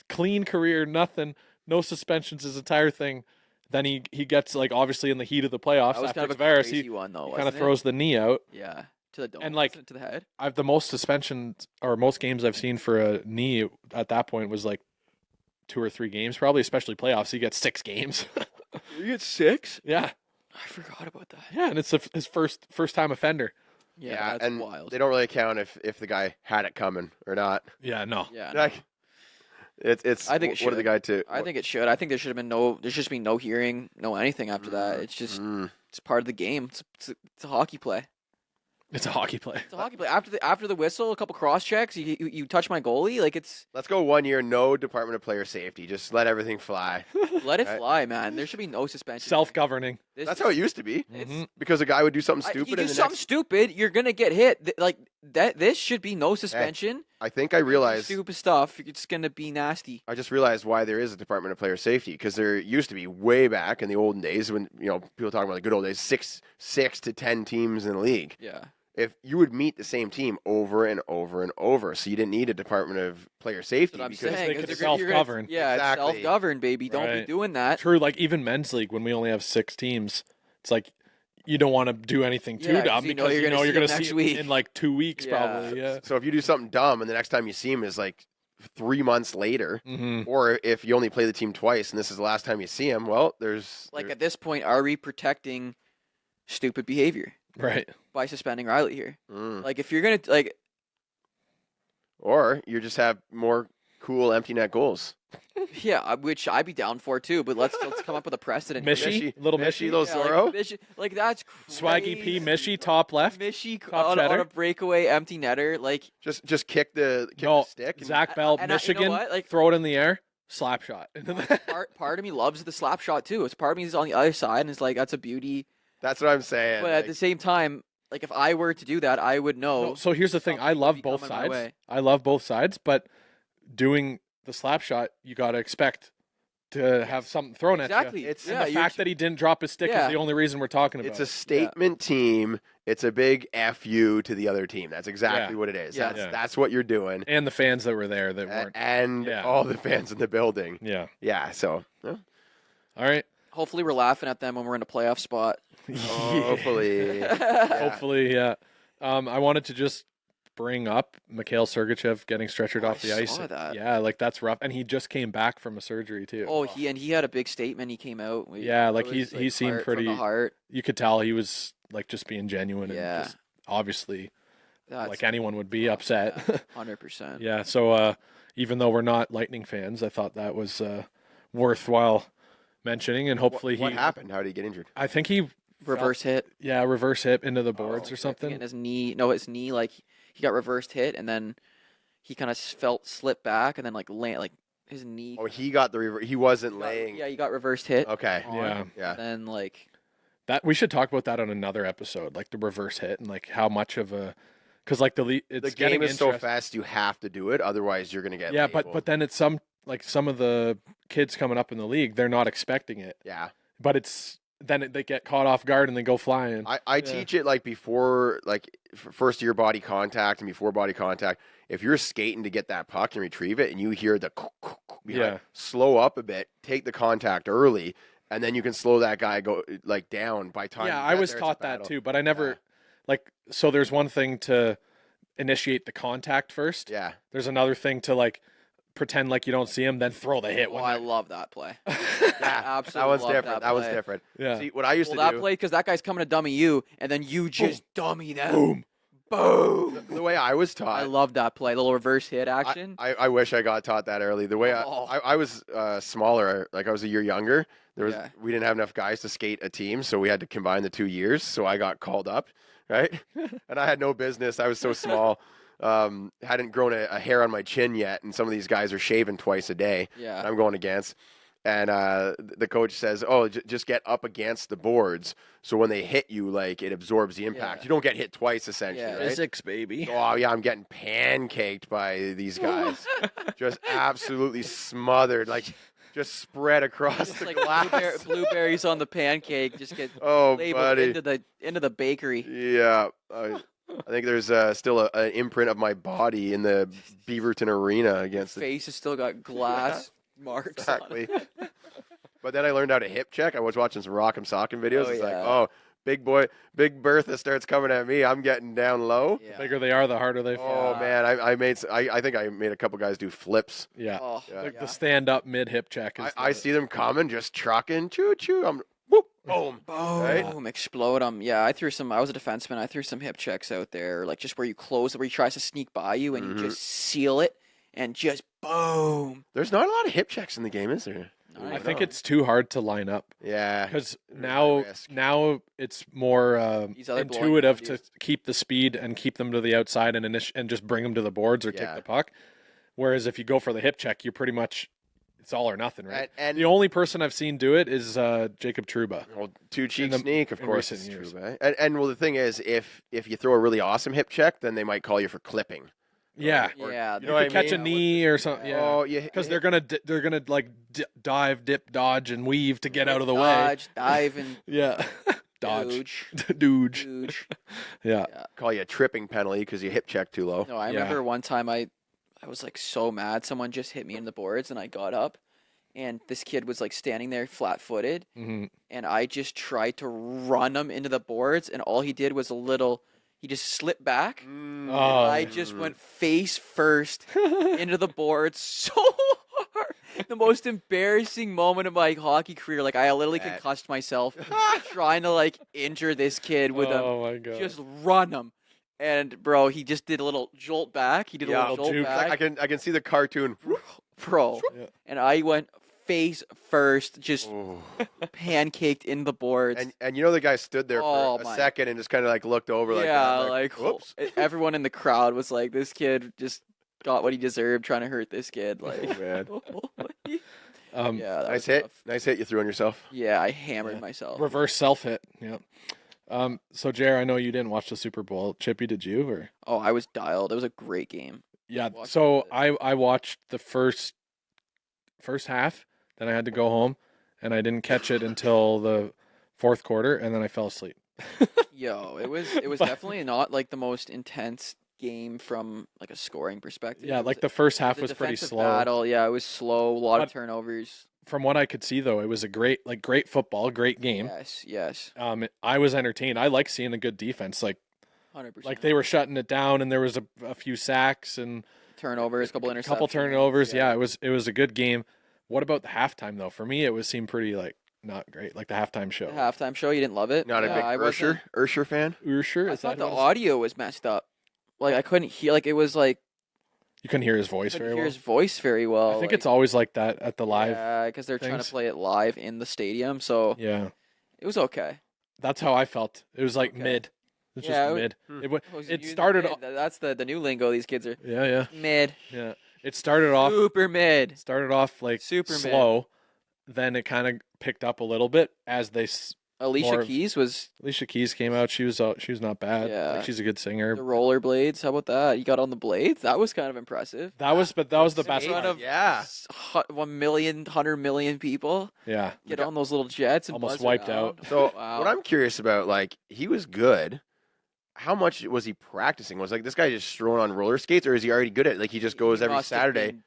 clean career, nothing, no suspensions, his entire thing. Then he gets like obviously in the heat of the playoffs that was after kind of a Tavares, crazy he one though. kind of wasn't it? throws the knee out. Yeah, to the dome And, like, wasn't it to the head. I've the most suspensions or most games I've seen for a knee at that point was like 2 or 3 games, probably, especially playoffs. He gets 6 games. You get 6? yeah, I forgot about that. yeah, and it's his first time offender. Yeah, that's and wild. they don't really count if the guy had it coming or not. Yeah, no, Yeah, Like, it's. I think it what did the should. guy to? I think it should. I think there should have been no. There should just be no hearing, no anything after that. It's just it's part of the game. It's a hockey play. it's a hockey play. It's a hockey play. After the whistle, a couple cross checks. You touch my goalie. Like it's Let's go 1 year, no Department of Player Safety. Just let everything fly. let it Right. fly, man. There should be no suspension. Self-governing. This That's is- how it used to be. It's, Mhm. Because a guy would do something you stupid. do and the something next, stupid, you're gonna get hit. Like that. This should be no suspension. I think I realized. Stupid stuff. It's gonna be nasty. I just realized why there is a Department of Player Safety, because there used to be way back in the olden days when people talking about the good old days, six to 10 teams in the league. Yeah. If you would meet the same team over and over and over, so you didn't need a Department of Player Safety. That's what I'm because saying. they 'cause could you're gonna- self-govern. Yeah, Exactly. it's self-govern, baby. Don't be Right. doing that. True, like even men's league when we only have 6 teams, it's like you don't want to do anything too Yeah, 'cause dumb you know because you're you gonna know see you're going them to next see week. it in like 2 weeks Yeah. probably. Yeah. So if you do something dumb and the next time you see him is like 3 months later, hmm or if you only play the team twice and this is the last time you see him, well, Like at this point, are we protecting stupid behavior Right. by suspending Riley here? Mm. Like if you're gonna like, Or you just have more cool empty net goals. yeah, which I'd be down for too. But let's come up with a precedent. here. Mishy, little Mishy, Mishy, little Yeah, Zorro. like, like that's Swaggy P, crazy. Mishy, top left. Mishy top on cheddar. a breakaway empty netter. Like Just kick the No, stick. And Zach Bell, and you know Michigan, what? Like- throw it in the air, slap shot. part of me loves the slap shot too. It's part of me is on the other side and it's like that's a beauty. That's what I'm saying. But at the same time, like if I were to do that, I would know. No, so here's the thing. I something would love be both coming my sides. way. I love both sides, but doing the slap shot, you got to expect to have something thrown at Exactly. you. It's- And yeah, the you're- fact that he didn't drop his stick Yeah. is the only reason we're talking about it's a it. statement team. It's a big FU to the other team. That's exactly what it is. Yeah. That's what you're doing. And the fans that were there that A- weren't. and Yeah. all the fans in the building. Yeah. Yeah, so All right. Hopefully, we're laughing at them when we're in a playoff spot. hopefully. Hopefully, yeah. I wanted to just bring up Mikhail Sergachev getting stretchered off the I ice. saw that. Yeah, like that's rough. And he just came back from a surgery too. Oh, he had a big statement. He came out. Yeah, like, it was, he seemed heart from pretty- the heart. You could tell he was like just being genuine Yeah. and just obviously That's like anyone would be upset. 100%. Yeah, so even though we're not Lightning fans, I thought that was worthwhile mentioning, and hopefully What he. happened? How did he get injured? I think he Reverse hit. reverse hit into the boards or And something. his knee. No, his knee. Like he got reversed hit, and then he kind of felt slip back, and then like his knee. Oh, he got he wasn't got- laying. Yeah, he got reversed hit. Okay. Yeah, Yeah. Then like that we should talk about that on another episode, like the reverse hit and like how much of a, because like it's The getting game is so interest- fast, you have to do it. Otherwise, you're going to get Yeah, labeled. but then it's some like some of the kids coming up in the league, they're not expecting it, Yeah. but they get caught off guard and they go flying. I teach it like before, like first year body contact and before body contact. If you're skating to get that puck and retrieve it, and you hear the behind, slow up a bit, take the contact early, and then you can slow that guy down by time. Yeah, I was taught that too, but I never So there's one thing to initiate the contact first. Yeah. There's another thing to like pretend like you don't see him, then throw the hit. Oh, I love that play. Yeah, Absolutely. that one's love different. That one's play. different. Yeah. See, what I used to That do. play, because that guy's coming to dummy you, and then you just dummy them. Boom. Boom. The way I was taught. I love that play. The little reverse hit action. I wish I got taught that early. The way Oh. I was smaller, like I was a year younger. Yeah. We didn't have enough guys to skate a team, so we had to combine the 2 years. So I got called up, right? And I had no business. I was so small. Hadn't grown a hair on my chin yet, and some of these guys are shaving twice a day. Yeah. And I'm going against. And the coach says, "Oh, just get up against the boards, so when they hit you, like it absorbs the impact. Yeah. You don't get hit twice, essentially, Yeah. right?" Physics, baby. Oh yeah, I'm getting pancaked by these guys, just absolutely smothered, like just spread across It's the like glass. blueberries on the pancake. Just get Oh, labeled buddy. into the bakery. Yeah, I think there's still an imprint of my body in the Beaverton Arena against the Face has still got glass marks on exactly. it. But then I learned how to hip check. I was watching some Rock'em Sock'em videos. Oh, It's like, yeah. oh, big Bertha starts coming at me. I'm getting down low. The Yeah. bigger they are, the harder they fall. Oh man, I think I made a couple guys do flips. Yeah. Oh, Yeah. Like yeah. the stand up mid hip check. Is I see them coming, just trucking, choo choo. I'm whoop, boom. Boom, Right? explode them. Yeah, I was a defenseman. I threw some hip checks out there, like just where you close, where he tries to sneak by you and you just seal it and just boom. There's not a lot of hip checks in the game, is there? I think it's too hard to line up Yeah. because There's now high risk. it's more These other blowing intuitive down to keep the speed and keep them to the outside and just bring them to the boards or Yeah. take the puck. Whereas if you go for the hip check, you're pretty much it's all or nothing, right? And The only person I've seen do it is Jacob Trouba. well, two cheek in the- sneak, of in course, recent is years. true, right? And well, the thing is, if you throw a really awesome hip check, then they might call you for clipping. Yeah, Yeah, You you know what could I catch a mean? knee or something. Yeah, Oh, yeah. because they're gonna like dive, dip, dodge, and weave to get out of the way. dodge, dive, and Yeah, dodge, dooge, dooge. dooge. Yeah, call you a tripping penalty because you hip check too low. No, I Yeah. remember one time I was like so mad. Someone just hit me in the boards, and I got up, and this kid was like standing there flat-footed, hmm and I just tried to run him into the boards, and all he did was he just slipped back. Mm. Oh. I just went face first into the boards so hard. The most embarrassing moment of my hockey career. Like I literally Bet. concussed myself trying to like injure this kid with oh my god, just run him. And bro, he just did a little jolt back. He did a Yeah, little jolt juke. back, I can see the cartoon. bro. Yeah. And I went face first, just Oh. pancaked in the boards. And you know the guy stood there Oh, for a my- second and just kind of like looked over like yeah, that, like whoops. everyone in the crowd was like, "This kid just got what he deserved, trying to hurt this kid." Like, Oh, man. yeah, that Nice was hit. tough. Nice hit you threw on yourself. Yeah, I hammered myself. reverse self hit. Yeah. So Jer, I know you didn't watch the Super Bowl. Chippy, did you? Or Oh, I was dialed. It was a great game. yeah. Watched So it. I watched the first half. Then I had to go home, and I didn't catch it until the fourth quarter, and then I fell asleep. Yo, it was But- definitely not like the most intense game from like a scoring perspective. Yeah, It like was the first half the was pretty defensive slow. Battle, yeah, it was slow. A lot of But- turnovers. From what I could see, though, it was a great football, great game. Yes, I was entertained. I like seeing a good defense. Like 100%. they were shutting it down, and there was a few sacks and turnovers, couple interceptions. couple turnovers. Yeah, it was a good game. What about the halftime though? For me, it seemed pretty like not great. Like the halftime show. The halftime show, you didn't love it? Not Yeah, a I big Usher fan. Usher, I is thought that the who it is? audio was messed up. Like I couldn't hear. Like it was like You couldn't hear his I voice couldn't very hear well. his voice very well. I think like, it's always like that at the live. Yeah, because they're trying to things. play it live in the stadium, so Yeah, it was okay. that's how I felt. It was like Okay. mid. It was Yeah, just it mid. Hmm. It, wa- Oh, so it you- started. mid, That's the new lingo. These kids are Yeah, mid, yeah. It started off. super mid. Started off like Super mid. slow. Then it kind of picked up a little bit as they. Alicia more of- Keys was Alicia Keys came out. She was not bad. Yeah. Like, she's a good singer. the rollerblades. How about that? You got on the blades. That was kind of impressive. That was the best in front part. of Yeah. 1 million, 100 million people Yeah. get on those little jets and Almost buzz wiped around. out. So Wow. what I'm curious about, like, he was good. How much was he practicing? Was like this guy just thrown on roller skates, or is he already good at it? Like he just goes every must have Saturday? been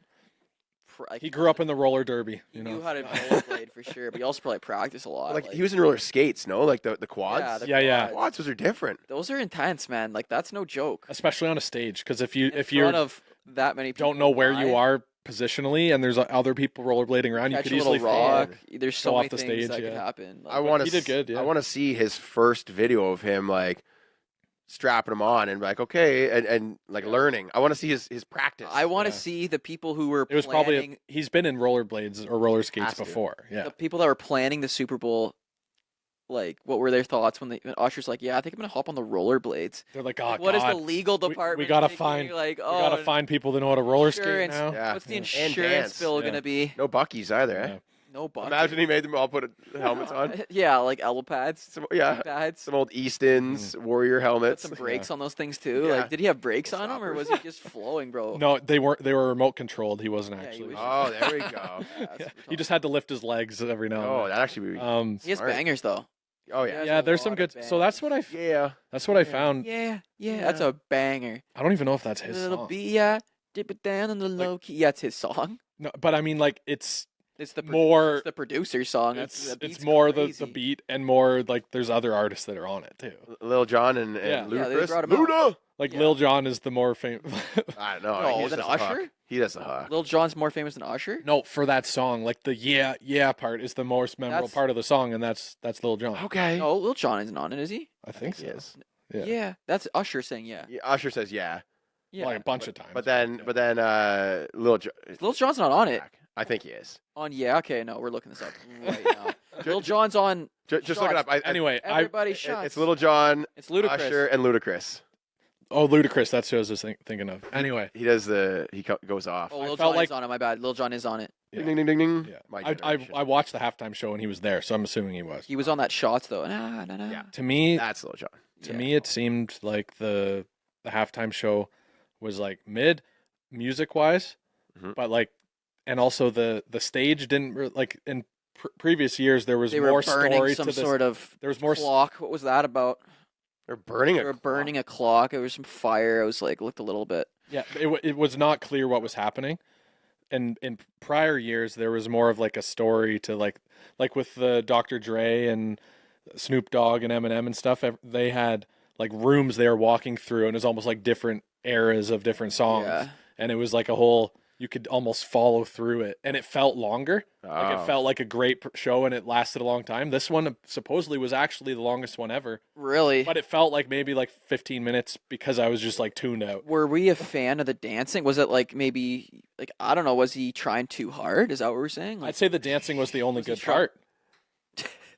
like, He grew up in the roller derby. He You knew know. how to rollerblade for sure, but he also probably practiced a lot. Like he was in roller skates, no? Like the quads. Yeah, the Yeah. Quads, those are different. Those are intense, man. Like that's no joke. Especially on a stage, because if In you front of that many people don't know where you live, are positionally, and there's other people rollerblading around, you catch could a easily little fall. rock. There's so Go many off the things stage, that could yeah. happen. Like, I want to. he did good, yeah. I want to see his first video of him like strapping him on and like okay and like learning. I want to see his practice. I want to Yeah. see the people who were It was planning, probably he's been in rollerblades or roller skates Has to. before. Yeah. the people that were planning the Super Bowl. Like, what were their thoughts when Usher's like, "Yeah, I think I'm gonna hop on the rollerblades." They're like, oh What is God, the legal we department? gotta thinking? find- Like, we oh, gotta find people that know how to roller skate insurance. now. Yeah. What's the Yeah. And insurance dance, bill yeah. gonna be? No Buckies either, eh? Yeah. No bucket. Imagine he made them all put helmets on. Yeah, like elbow pads, Some, yeah, pads. some old Eastons Warrior Put helmets. some brakes on those things too. Yeah. Like, did he have brakes on Little him, or was he just flowing, bro? No, they weren't. They were remote controlled. He wasn't Yeah, he actually. was Oh, there we go. Yeah, that's Yeah. what we're He talking just had to lift his legs every now Oh, and that actually would be. then. He has smart. bangers though. Oh He yeah. has Yeah, a there's some lot good. of So that's what I. Yeah. That's what I found. Yeah, Yeah. that's a banger. I don't even know if that's his Little song. beat, yeah, dip it down in the Like- low key. Yeah, it's his song. No, but I mean, like it's It's the more. it's the producer's song. It's the beat's more crazy. the beat and more like there's other artists that are on it too. Lil Jon and Yeah. Yeah, they Ludacris. brought him out. Luda. Like Yeah. Lil Jon is the more famous. I don't know. No, he just than does the Usher? hook. He does the hook. Lil Jon's more famous than Usher. No, for that song, like the yeah part is the most memorable That's- part of the song, and that's Lil Jon. Okay. No, Lil Jon isn't on it, is he? I think so. Yes. Yeah. Yeah, that's Usher saying yeah. Yeah, Usher says yeah, Yeah, Like a bunch of times. but then Lil Jon. Lil Jon's not on it. I think he is. On yeah, okay, no, we're looking this up right now. Lil Jon's on. Just look it up. Anyway, Everybody It's shots. Lil Jon, It's Ludacris. Usher, and Ludacris. Ludacris. That's who I was just thinking of. Anyway, He does goes off. Oh, I Lil felt Jon like- is on it. My bad. Lil Jon is on it. yeah. Ding ding ding ding. yeah. My I generation. I watched the halftime show and he was there, so I'm assuming he was. He was on that shots though. Nah, nah, nah. Yeah. To me, That's Lil Jon. to Yeah. me, it seemed like the halftime show was like mid, music wise, Mhm. but like, and also the stage didn't like in previous years there was They more were burning story some to this. sort of There was more. clock. What was that about? They're burning They it. were burning a clock. There was some fire. It was like looked a little bit. Yeah, it was not clear what was happening. And in prior years, there was more of like a story to like with the Dr. Dre and Snoop Dogg and Eminem and stuff. They had like rooms they were walking through, and it was almost like different eras of different songs. Yeah. And it was like a whole. You could almost follow through it, and it felt longer. Like Oh. it felt like a great show, and it lasted a long time. This one supposedly was actually the longest one ever, Really? but it felt like maybe like 15 minutes because I was just like tuned out. Were we a fan of the dancing? Was it like maybe like I don't know? Was he trying too hard? Is that what we're saying? Like, I'd say the dancing was the only Was he good try- part.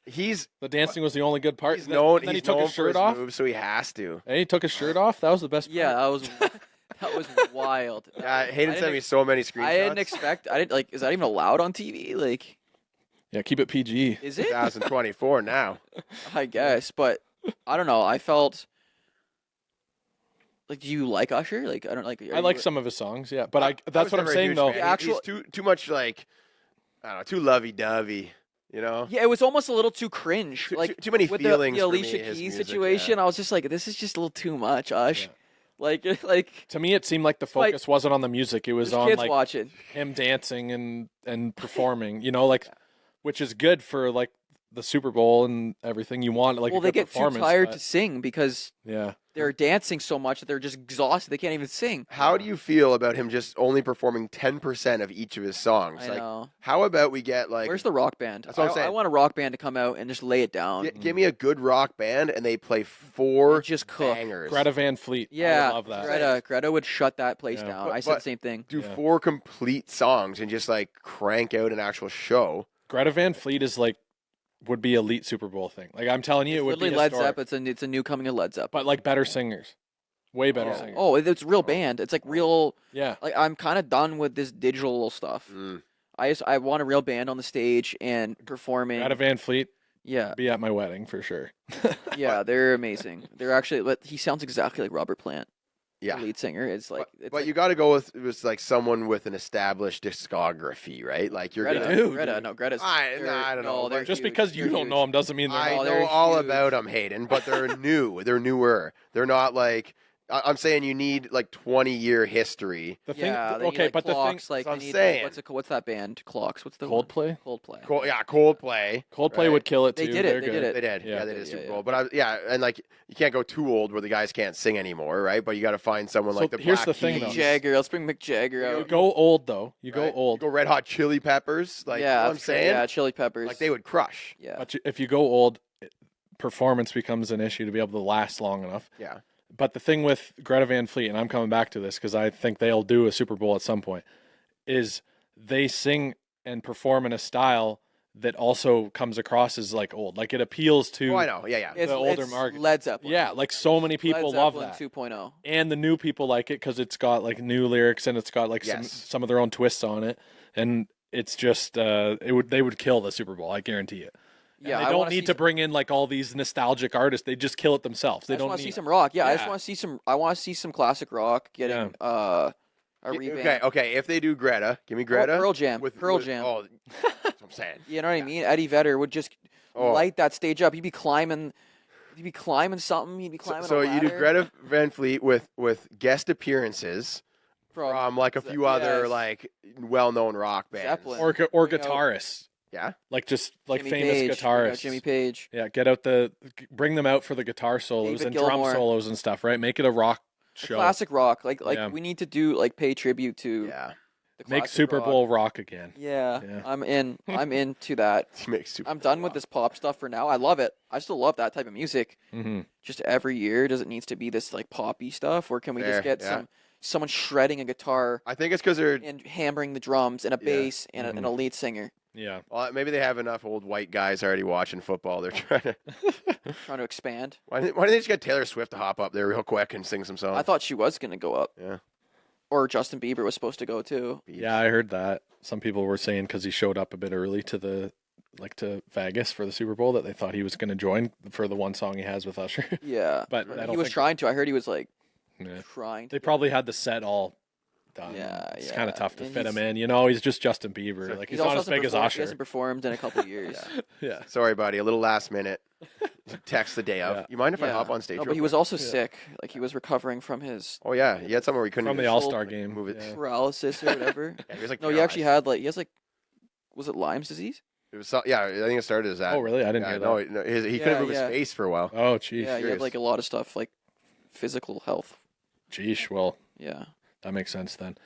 He's The dancing was the only good part. he's Then- known. then he He's took known his for shirt his off. moves, so he has to. And he took his shirt off. That was the best. yeah, part. that was wild. Yeah, Hayden I sent me didn't so many screenshots. I didn't expect. I didn't like. Is that even allowed on TV? Like, Yeah, keep it PG. is it? 2024 now. I guess, but I don't know. I felt like, do you like Usher? Like, I don't like. I like some of his songs. Yeah, but I that's was what I'm never a saying huge though. fan. The actual- He's too much like I don't know, too lovey-dovey. You know, Yeah, it was almost a little too cringe. Like too many with feelings. the for me, Alicia his Keys music, situation, I was just like, this is just a little too much, Ush. Yeah. Like To me, it seemed like the Like- focus wasn't on the music. It was there's on kids like watching. him dancing and performing. You know, like which is good for like the Super Bowl and everything. You want like Well, a they good get too performance. tired but- to sing because Yeah. they're dancing so much that they're just exhausted. They can't even sing. How do you feel about him just only performing 10% of each of his songs? I Like, know. how about we get like Where's the rock band? That's what I'm I saying. want a rock band to come out and just lay it down. give me a good rock band and they play 4 Just cook. bangers. Greta Van Fleet. Yeah, I would love that. Greta would shut that place Yeah. down. But- I said the but- same thing. Do Yeah. 4 complete songs and just like crank out an actual show. Greta Van Fleet is like would be elite Super Bowl thing. Like I'm telling you, It's it would be literally Led historic. Zeppelin. It's a new coming of Led Zeppelin. But like better singers, way better singers. Oh, it's real band. It's like real. Yeah. Like I'm kind of done with this digital stuff. Mm. I want a real band on the stage and performing. Greta Van Fleet Yeah, be at my wedding for sure. yeah, they're amazing. They're actually. But he sounds exactly like Robert Plant. Yeah. the lead singer. It's like, it's But like you got to go with like someone with an established discography, right? Like you're Greta. gonna. do, Greta, dude. no, Greta's. I don't know. No, they're Just huge. because you They're don't huge. know them doesn't mean they're I not. Oh, know they're all huge. about them, Hayden, but they're new. They're newer. They're not like I'm saying. You need like 20-year history. The thing, Yeah, they need, okay, like, but clocks, the thing, like That's what I'm they need, saying. what's that band? Clocks. What's the Coldplay, one? Coldplay. Coldplay. Coldplay Right. would kill it too. They did it, They're they good. did it. They did. Yeah. Yeah, they did Yeah, Super yeah. Bowl. But and like you can't go too old where the guys can't sing anymore, right? But you got to find someone So like the here's Black the thing, though. Keys, Mick Jagger. Let's bring Mick Jagger You You out. go old though. You go right? old. You go Red Hot Chili Peppers, like you know what I'm that's true. saying? Yeah, Chili Peppers. Like they would crush. Yeah. But if you go old, performance becomes an issue to be able to last long enough. Yeah. But the thing with Greta Van Fleet, and I'm coming back to this because I think they'll do a Super Bowl at some point, is they sing and perform in a style that also comes across as like old. Like it appeals to, Oh, I know. Yeah, yeah. It's, older it's market. Led Zeppelin. yeah, like so many people Led love Zeppelin that. 2.0. And the new people like it because it's got like new lyrics and it's got like Yes. some of their own twists on it. And it's just they would kill the Super Bowl, I guarantee it. And Yeah, they I don't wanna need see to some- bring in like all these nostalgic artists. They just kill it themselves. They I just don't want to need see some rock. Yeah, I just Yeah. want to see some. I want to see some classic rock getting a revamp. Okay. If they do Greta, give me Greta. Pearl Jam. Pearl Jam. Oh, that's what I'm saying. You know what I mean? Eddie Vedder would just Oh. light that stage up. He'd be climbing. He'd be climbing something. He'd be climbing. So a you do ladder. Greta Van Fleet with guest appearances from like a Ze- few other yes. like well-known rock bands. Zeppelin. or You know, guitarists. Yeah. Like just like Jimmy famous Page, you know, guitarists. Jimmy Page. Yeah, bring them out for the guitar solos David and drum Gilmour. solos and stuff, right? Make it a rock show. Classic rock. Like Yeah. we need to do like pay tribute to Yeah. the Make classic Super rock. Bowl rock again. Yeah, Yeah. I'm in. I'm into that. Makes Super I'm Bowl done with rock. this pop stuff for now. I love it. I still love that type of music. Mm-hmm. Just every year, does it needs to be this like poppy stuff, or can we Fair, just get yeah. someone shredding a guitar I think it's because they're and hammering the drums and a Yeah. bass and, Mm-hmm. and a lead singer Yeah. well, maybe they have enough old white guys already watching football. They're trying to. trying to expand? Why didn't they just get Taylor Swift to hop up there real quick and sing some songs? I thought she was gonna go up, Yeah. or Justin Bieber was supposed to go too. Yeah, I heard that. Some people were saying because he showed up a bit early to Vegas for the Super Bowl that they thought he was going to join for the one song he has with Usher. Yeah, But I don't he was think- trying to. I heard he was like Yeah. trying. They To probably had the set all done. Yeah, It's yeah. kind of tough to And fit him he's- in. You know, he's just Justin Bieber. So Like He he's also not as hasn't big as performed- He Usher. hasn't performed in a couple of years. Yeah. Sorry, buddy. A little last minute text the day of. Yeah. You mind if I Yeah. hop on stage? No, real but he was quick? also sick. Like he was recovering from his Oh yeah, he had somewhere we couldn't From the even All-Star like, game. Move it. Yeah. paralysis or whatever. Yeah, he was like No, he actually paralyzed. had he has was it Lyme's disease? It was yeah, I think it started as that. Oh, really? I didn't yeah, hear no, that. no, he Yeah, couldn't move yeah. his face for a while. Oh, geez. Yeah, he had serious. like a lot of stuff like physical health. Geesh. Well, Yeah. that makes sense then.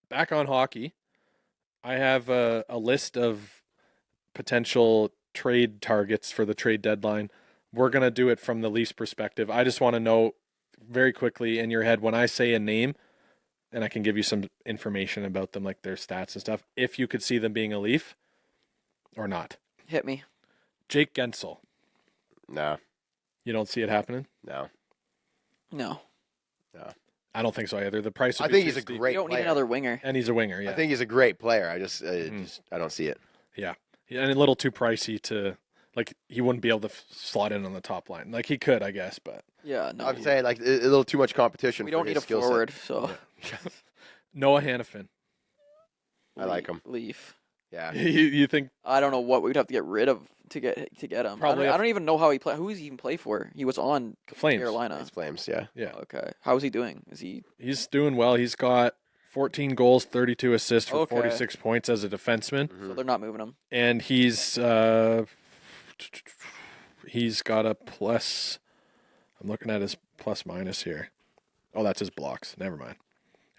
Back on hockey, I have a list of potential trade targets for the trade deadline. We're going to do it from the Leafs perspective. I just want to know very quickly in your head when I say a name, and I can give you some information about them, like their stats and stuff, if you could see them being a Leaf or not. Hit me. Jake Gensel. No, You don't see it happening? no. No. I don't think so either. The price. Would I be think too he's a steep. great You don't player. need another winger. and he's a winger. Yeah, I think he's a great player. I just Mhm. I don't see it. Yeah, and a little too pricey to like. He wouldn't be able to slot in on the top line. Like he could, I guess, but Yeah, no. I'm saying like a little too much competition. we for don't his need a skill set. forward, so Noah Hannafin. I like him. Leaf. Yeah, you think I don't know what we'd have to get rid of to get him. Probably I a- don't even know how he play. Who does he even play for? He was on the Flames? Carolina. it's Flames. Yeah, Yeah, Okay. How is he doing? Is he he's doing well. He's got 14 goals, 32 assists for Okay. 46 points as a defenseman, Mm-hmm. so they're not moving him? and he's got a plus. I'm looking at his plus minus here. Oh, that's his blocks. Never mind.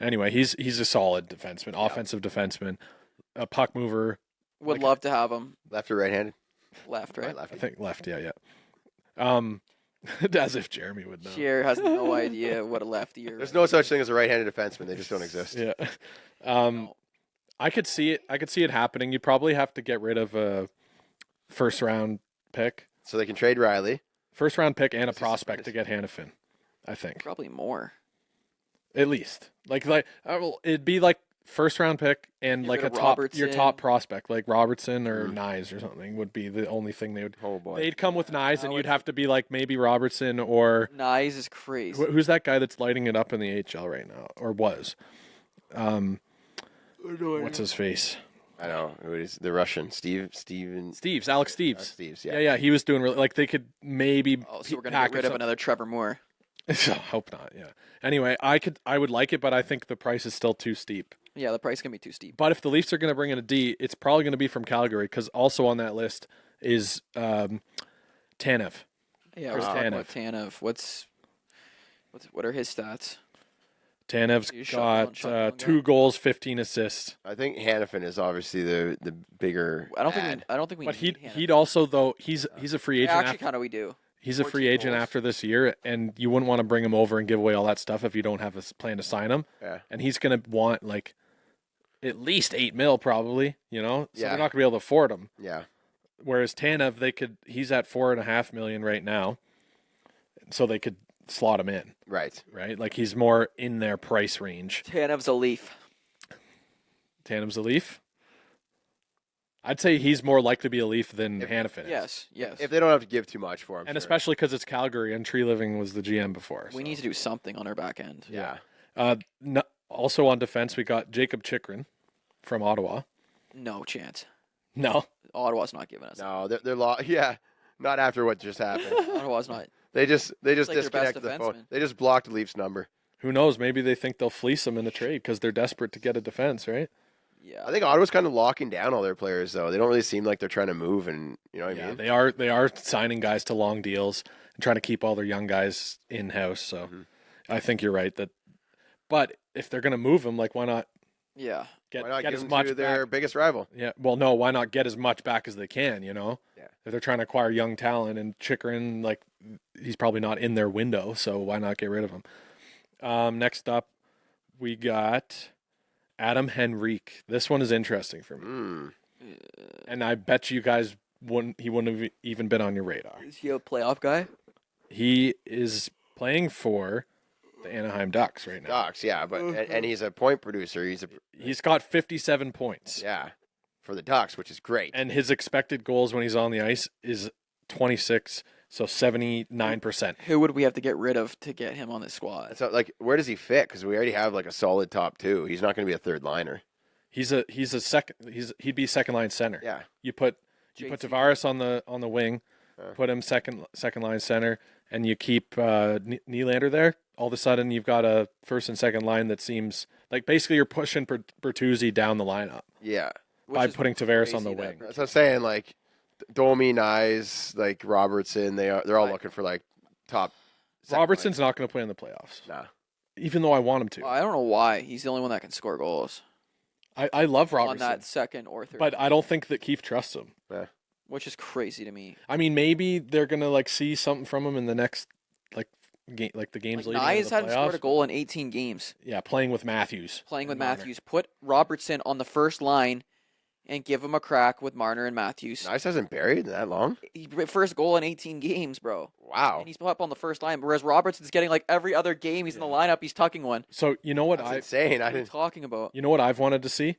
Anyway, he's a solid defenseman, offensive defenseman, a puck mover. Would Like- love to have him left or right-handed? left, right? Left. I think left. Yeah. As if Jeremy would know. Shear has no idea what a lefty or There's no such thing as a right-handed defenseman. They just don't exist. Yeah. I could see it. I could see it happening. You probably have to get rid of a first round pick, So they can trade Riley. and a This is prospect nice. to get Hannafin. I think probably more. at least it'd be like first round pick and Get like rid a of top your Robertson. top prospect like Robertson or Nyes or something would be the only thing they would. Oh boy. They'd come with Nyes, I and would- you'd have to be like maybe Robertson or Nyes is crazy. who's that guy that's lighting it up in the HL right now or was. What's his face? I know. Who is the Russian? Alex Steves. Yeah. Yeah, he was doing really like they could maybe. Oh, so we're gonna package get rid of some- another Trevor Moore. Hope not. Yeah. Anyway, I would like it, but I think the price is still too steep. Yeah, the price can be too steep. But if the Leafs are going to bring in a D, it's probably going to be from Calgary because also on that list is Tanev. Yeah, Chris we're talking about Tanev. Tanev. What are his stats? Tanev's You got shut down 2 goals, 15 assists. I think Hannafin is obviously the bigger. I don't think add. we. I don't think we. But need he'd also though he's a free agent. actually After, kind of we do. he's a 14 free agent goals. after this year, and you wouldn't want to bring him over and give away all that stuff if you don't have a plan to sign him. Yeah. And he's going to want like at least $8 million probably. You know, so Yeah. they're not going to be able to afford him. Yeah. Whereas Tanev, he's at $4.5 million right now, so they could slot him in, Right. right? Like he's more in their price range. Tanev's a Leaf. Tanev's a Leaf. I'd say he's more likely to be a Leaf than Hannafin is. Yes. If they don't have to give too much for him. And sure. especially because it's Calgary and Tree Living was the GM before. We so. need to do something on our back end. Yeah. Also on defense, we got Jacob Chikrin from Ottawa. No chance. No, Ottawa's not giving us. No, they're Yeah. Not after what just happened. Ottawa's not. They just like their best disconnected the phone. defenseman. They just blocked the Leafs number. who knows? Maybe they think they'll fleece him in a trade because they're desperate to get a defense, right? Yeah. I think Ottawa's kind of locking down all their players though. They don't really seem like they're trying to move, and you know what I mean. They are signing guys to long deals and trying to keep all their young guys in house. So I think you're right that. But if they're going to move them, like why not Yeah. get Why not get give as them much to their back? biggest rival? Yeah, well, no, why not get as much back as they can? You know, Yeah. if they're trying to acquire young talent and Chikrin, like he's probably not in their window, so why not get rid of him? Next up, we got Adam Henrique. This one is interesting for me, Mm. and I bet you guys he wouldn't have even been on your radar. Is he a playoff guy? He is playing for the Anaheim Ducks right now. Ducks, yeah, but and he's a point producer. He's got 57 points, Yeah, for the Ducks, which is great. and his expected goals when he's on the ice is 26, so 79%. Who would we have to get rid of to get him on the squad? So like, where does he fit? Because we already have like a solid top two. He's not going to be a third liner. He'd be second line center. Yeah, You put JT. Tavares on the wing, Yeah. put him second line center, and you keep Nylander there. All of a sudden, you've got a first and second line that seems like basically you're pushing Bertuzzi down the lineup yeah. by Which is putting Tavares on the crazy that wing. That's what I'm saying. Like Domi, Nyes, like Robertson, they're all Right. looking for like top. second Robertson's not going to play in the playoffs, line. Nah. even though I want him to. Well, I don't know why. He's the only one that can score goals I love on Robertson, that second or third. but I don't think that Keefe trusts him. which is crazy to me. I mean, maybe they're going to like see something from him in the next like the games Like, leading Nyes into the hadn't scored a playoffs. goal in 18 games. Yeah, playing with Matthews. Playing with and Marner. Matthews. Put Robertson on the first line and give him a crack with Marner and Matthews. Nyes hasn't buried that long. First goal in 18 games, bro. Wow. And he's up on the first line, whereas Robertson's getting like every other game he's in the lineup, he's tucking one. So you know what That's I insane. I What are you didn't. talking about? you know what I've wanted to see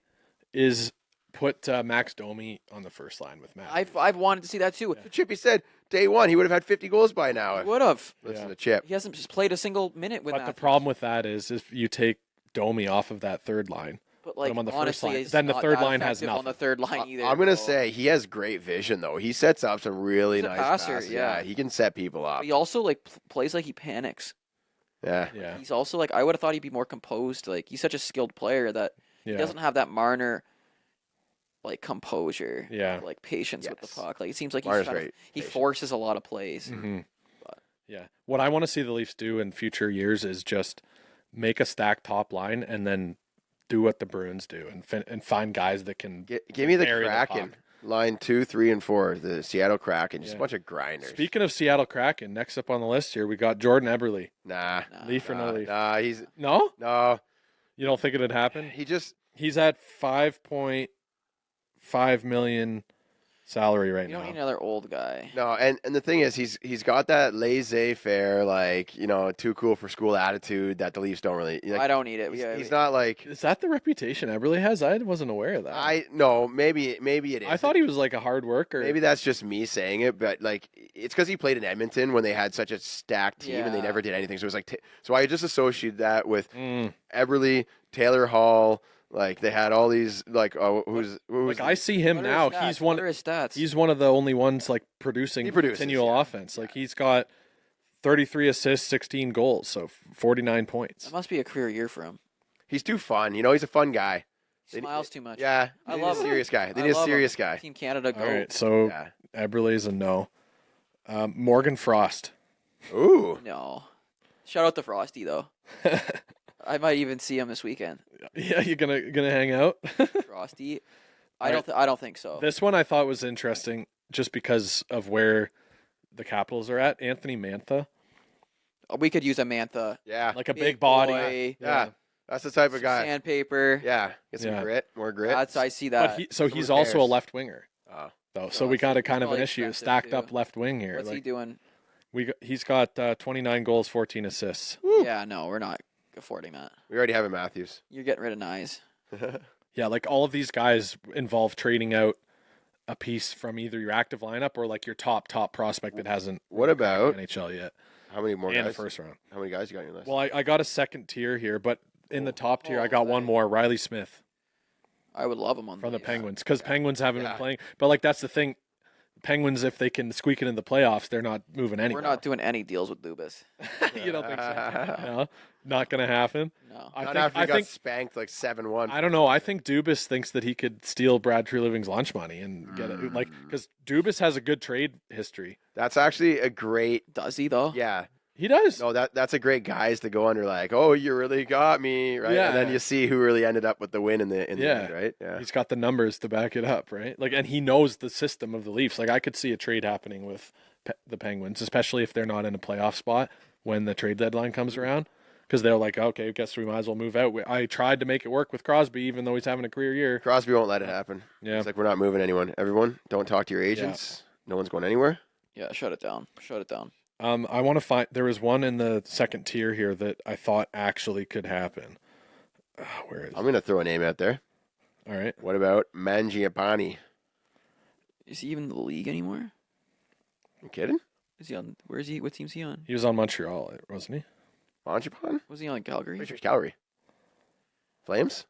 is put Max Domi on the first line with Matthews. I've wanted to see that too. Chippy said day one he would have had 50 goals by now. He If, would have. listen Yeah. to Chip. He hasn't just played a single minute with But the Matthews. problem with that is if you take Domi off of that third line, But like him on the first honestly, line. he's Then the not third that line has effective on nothing. the third line either. I'm gonna bro. say he has great vision though. He sets up some really He's a nice passer, passes. yeah. He can set people up. But he also like plays like he panics. Yeah. yeah, He's also like I would have thought he'd be more composed. Like he's such a skilled player that yeah, he doesn't have that Marner like composure. Yeah. Like patience with Yes. the puck. Like it seems like he's Marner's kind of, very he patient. forces a lot of plays. Mhm. But- yeah. What I want to see the Leafs do in future years is just make a stacked top line and then do what the Bruins do and find guys that can. Give me the bury the Kraken. puck. Line 2, 3, and 4. The Seattle Kraken. Just Yeah. a bunch of grinders. Speaking of Seattle Kraken, next up on the list here we got Jordan Eberle. Nah. Nah. Leaf or no Leaf? Nah. He's No, no. you don't think it'd happen? He just He's at 5.5 million salary right You don't now. need another old guy. No, and the thing is, he's got that laissez-faire, like, too cool for school attitude that the Leafs don't really. Like, I don't need it. he's not like. Is that the reputation Eberle has? I wasn't aware of that. No, maybe it is. I thought he was like a hard worker. Maybe that's just me saying it, but like it's because he played in Edmonton when they had such a stacked team and they Yeah. never did anything. So it was like, so I just associated that with Eberle, Taylor Hall. Like they had all these like who's like I see him What are now. his stats? He's What one. are his stats? He's one of the only ones like producing He produces, continual yeah. offense. Like he's got 33 assists, 16 goals, so 49 points. That must be a career year for him. he's too fun. He's a fun guy. He smiles too much. Yeah, I they love need a him. serious guy. They I need a love him. serious guy. Team Canada go. All right, so Yeah. Eberle's a no. Morgan Frost. Ooh. No. Shout out to Frosty though. I might even see him this weekend. Yeah, you gonna hang out? Frosty. I don't think so. This one I thought was interesting just because of where the Capitals are at. Anthony Mantha, We could use a Mantha. Yeah. like a big body. boy, Yeah. That's the type of guy. Sandpaper. Yeah. Get some Yeah. grit, more grit. I see that. But he's also a repairs. left winger Oh. though, so we got a kind of an probably issue, expensive, stacked too. up left wing here. What's he Like doing? he's got 29 goals, 14 assists. Yeah, no, we're not affording that. We already have a Matthews. You're getting rid of Nyes. Yeah, like all of these guys involve trading out a piece from either your active lineup or like your top prospect that hasn't What about NHL yet how many more and the guys? first round. How many guys you got on your list? Well, I got a second tier here, but in the top tier, I got one dang. more, Riley Smith I would love him on from the Leafs. Penguins, because Penguins haven't Yeah. been playing. But like that's the thing, Penguins, if they can squeak it in the playoffs, they're not moving anywhere. We're not doing any deals with Dubas. You don't think so? No, not gonna happen. No. I Not think. after he I got think. spanked like 7-1. I don't know. I think Dubas thinks that he could steal Brad Treliving's lunch money and get it, like because Dubas has a good trade history. That's actually a great. Does he though? Yeah. He does. No, that's a great guys to go under. Like, oh, you really got me, right? Yeah. And then you see who really ended up with the win in the Yeah. end, right? Yeah. He's got the numbers to back it up, right? Like, and he knows the system of the Leafs. Like, I could see a trade happening with the Penguins, especially if they're not in a playoff spot when the trade deadline comes around, because they're like, okay, I guess we might as well move out. I tried to make it work with Crosby, even though he's having a career year. Crosby won't let it happen. Yeah. It's like we're not moving anyone. Everyone, don't talk to your agents. No one's going anywhere. Yeah, shut it down. Shut it down. I want to find. There was one in the second tier here that I thought actually could happen. Where is? I'm gonna throw a name out there. All right. What about Mangiapane? Is he even in the league anymore? You kidding? Is he on? Where is he? What team's he on? He was on Montreal, wasn't he? Mangiapane? Was he on Calgary? Pretty sure it's Calgary. Flames?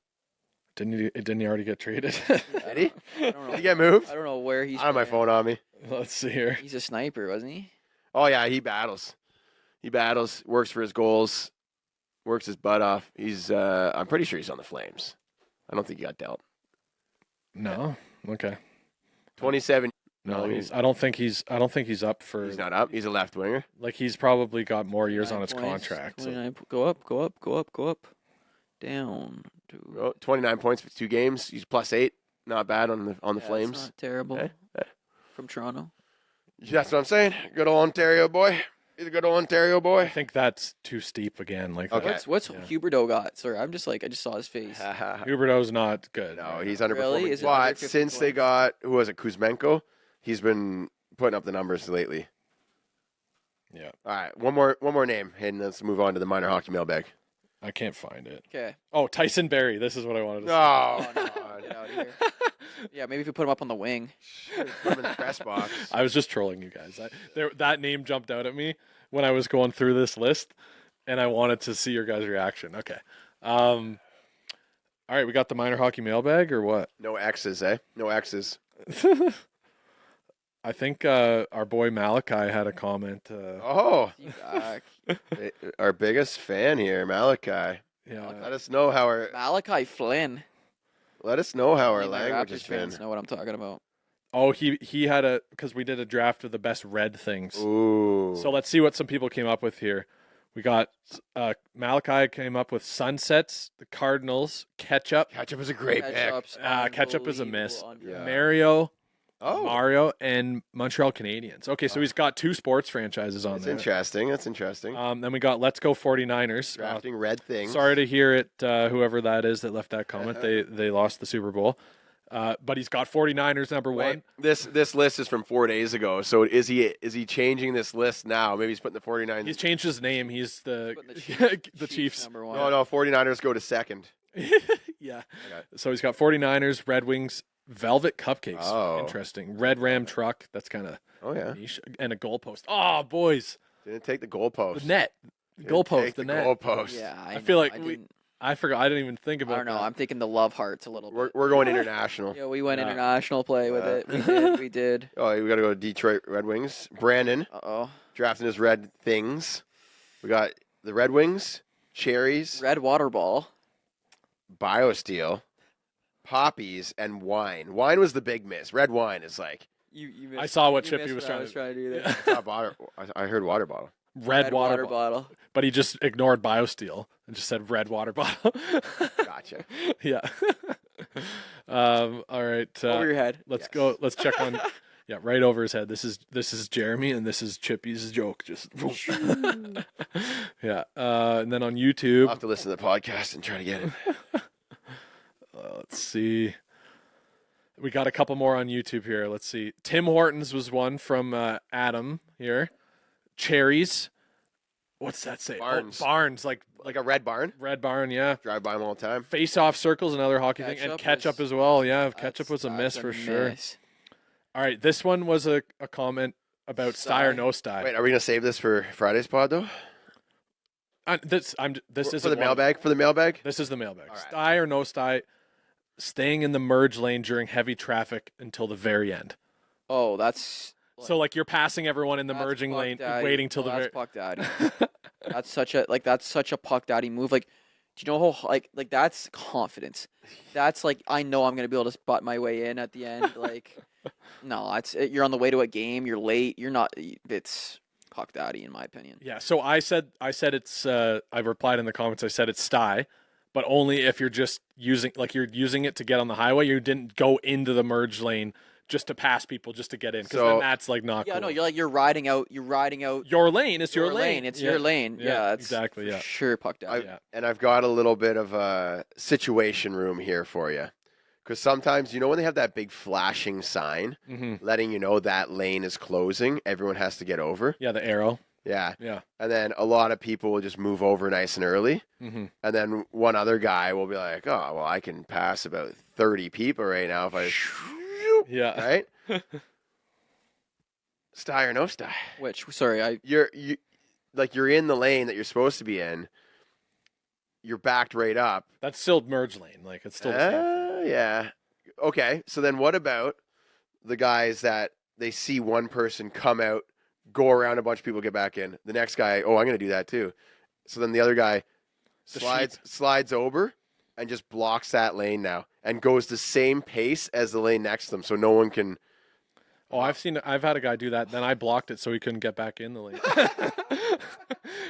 Didn't he already get traded? Did he? I don't know. Did he get moved? I don't know where he's. I have my playing. phone on me. Let's see here. He's a sniper, wasn't he? Oh yeah, he battles. He battles. Works for his goals. Works his butt off. He's. I'm pretty sure he's on the Flames. I don't think he got dealt. No. Okay. 27. No, No, I don't think he's up for. He's not up. He's a left winger. Like he's probably got more years on 29 his points, contract. So. 29 Go up, go up, go up, go up. Down. Oh, 29 points for 2 games. He's +8. Not bad on the Yeah, Flames. It's not terrible. Eh, eh. From Toronto. That's what I'm saying. Good old Ontario boy. He's a good old Ontario I boy. think that's too steep again. Like Okay. What's Yeah. Huberdeau got? Sorry, I'm just like I just saw his face. Huberdeau's not good. No, he's underperforming. Really? Is it But under 50 since they points? got who was it, Kuzmenko, he's been putting up the numbers lately. Yeah, All right, one more name, and let's move on to the minor hockey mailbag. I can't find it. Okay. Oh, Tyson Berry. This is what I wanted to say. Oh, Oh, no. Get out of here. Yeah, maybe if we put him up on the wing. put him in the press box. I was just trolling you guys. That name jumped out at me when I was going through this list, and I wanted to see your guys' reaction. Okay. All right, we got the minor hockey mailbag or what? No X's, eh? No X's. I think our boy Malachi had a comment. Oh, He's back. our biggest fan here, Malachi. Yeah, Let us know how our Malachi Flynn. language My has Raptors been. fans know what I'm talking about. Oh, he had because we did a draft of the best red things. Ooh. So let's see what some people came up with here. We got Malachi came up with Sunsets, the Cardinals, Ketchup, Ketchup is a great pick. Ketchup is a miss. unbelievable. Yeah. Mario, Oh, Mario, and Montreal Canadiens. Okay, so he's got 2 sports franchises on that's there. interesting. That's interesting. Then we got Let's Go 49ers. Drafting red things. Sorry to hear it, whoever that is that left that comment. They lost the Super Bowl. But he's got 49ers number one. Wait, this list is from 4 days ago. So is he changing this list now? Maybe he's putting the 49ers. He's changed his name. He's the the Chiefs. number one. No, 49ers go to second. Yeah. Okay. So he's got 49ers, Red Wings, Velvet Cupcakes. Oh. Interesting. Red Ram truck. That's kind of Oh yeah. niche. And a goalpost. Oh, boys. Didn't take the goalpost. The net. Didn't Goalpost. take The the net. goalpost. Yeah, I feel like didn't- I forgot. I didn't even think about I don't know. that. I'm thinking the love hearts a little bit. We're going international. Yeah, we went Yeah. international play with Yeah. it. We did. We did. Oh, we got to go to Detroit Red Wings. Brandon Uh-oh. drafting his Red Things. We got the Red Wings, Cherries, Red water ball. BioSteel, Poppies, and Wine. Wine was the big miss. Red wine is like You I missed- saw what you Chippy missed was what trying I was to- trying to do there. Yeah. I thought I heard water bottle. Red water, bottle. But he just ignored BioSteel and just said red water bottle. Gotcha. Yeah. All right. Over your head. Let's Yes. go. Let's check on. Yeah, right over his head. This is Jeremy, and this is Chippy's joke. Just yeah. And then on I'll YouTube, have to listen to the podcast and try to get it. let's see. We got a couple more on YouTube here. Let's see. Tim Hortons was one from Adam here. Cherries. What's that say? Barns. Oh, Barns, like Like a red barn. Red Barn. Yeah. Drive by them all the time. Face-off circles, another hockey thing, and Ketchup ketchup was- as well. Yeah, ketchup That's- was a that's miss for sure. miss. All right, this one was a comment about sty or no sty. Wait, are we gonna save this for Friday's pod though? This is For the mailbag. For the mailbag. This is the mailbag. All right. Sty or no sty, staying in the merge lane during heavy traffic until the very end. Oh, that's So like you're passing everyone in the that's merging Puck lane, Daddy. waiting till Oh, the very. that's Puck Daddy. That's such a Puck Daddy move. Like, do you know how like that's confidence? That's like I know I'm gonna be able to butt my way in at the end. Like, no, you're on the way to a game. You're late. You're not. It's Puck Daddy in my opinion. Yeah. So I said it's. I replied in the comments. I said it's sty, but only if you're just using you're using it to get on the highway. You didn't go into the merge lane just to pass people just to get in, because So- then that's like not Yeah, cool. no, you're riding out. You're riding out. Your lane. It's your lane. It's Yeah. your lane. Yeah, Yeah, that's exactly, for yeah. Sure, Puck Daddy. Yeah. And I've got a little bit of a situation room here for you, because sometimes when they have that big flashing sign Mm-hmm. letting you know that lane is closing, everyone has to get over. Yeah. The arrow. Yeah. Yeah. And then a lot of people will just move over nice and early. Mm-hmm. And then one other guy will be like, oh, well, I can pass about 30 people right now if I. Yeah. Right? Sty or no sty? Which, sorry, You're in the lane that you're supposed to be in. You're backed right up. That's still merge lane. Like it's still. the same thing. Yeah. Okay. So then what about the guys that they see one person come out, go around a bunch of people, get back in. The next guy, oh, I'm going to do that too. So then the other guy The slides over and just blocks that lane now and goes the same pace as the lane next to them, so no one can. Oh, I've had a guy do that. Then I blocked it so he couldn't get back in the lane.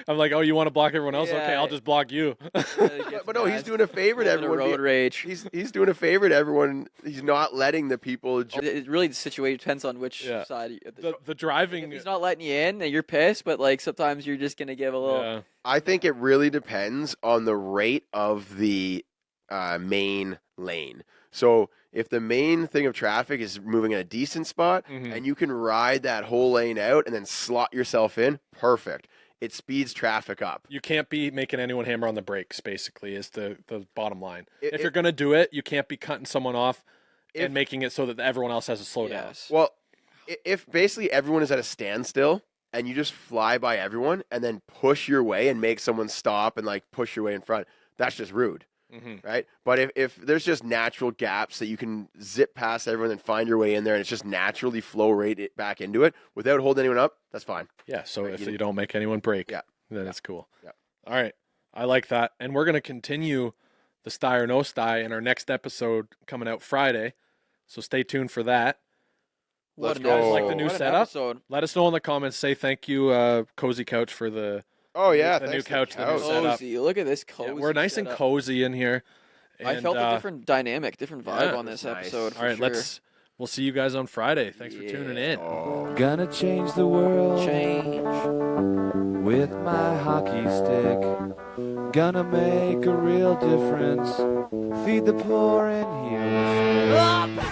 I'm like, oh, you want to block everyone else? Okay, Yeah. I'll just block you. But no, he's doing a favor to everyone. Road rage. He's doing a favor to everyone. He's not letting the people. It really the situation depends on which Yeah. side. the If driving. he's not letting you in, then you're pissed. But like sometimes you're just gonna give a little. Yeah. I think it really depends on the rate of the main lane. So if the main thing of traffic is moving in a decent spot Mhm. and you can ride that whole lane out and then slot yourself in, perfect. It speeds traffic up. You can't be making anyone hammer on the brakes, basically, is the bottom line. If- If you're going to do it, you can't be cutting someone off If- and making it so that everyone else has to slow down. Yes. Well, if basically everyone is at a standstill and you just fly by everyone and then push your way and make someone stop and like push your way in front, that's just rude. Mm-hmm. Right? But if there's just natural gaps that you can zip past everyone and find your way in there and it's just naturally flow right back into it without holding anyone up, that's fine. Yeah, so Right, if you- you don't make anyone break, Yeah. then Yeah. it's cool. Yeah. All right. I like that. And we're going to continue the sty or no sty in our next episode coming out Friday. So stay tuned for that. What Let's an go. episode. Like the new What an setup? episode. Let us know in the comments. Say thank you, Cozy Couch, for the Oh yeah, The new thanks to couch, the new couch. setup. Cozy. Look at this cozy. yeah, we're nice and setup. cozy in here. I And, felt a different dynamic, different vibe yeah, on this that's nice. episode. All right, for sure. we'll see you guys on Friday. Thanks for tuning in. Oh. Gonna change the world change. with my hockey stick. Gonna make a real difference. Feed the poor and heal the sick.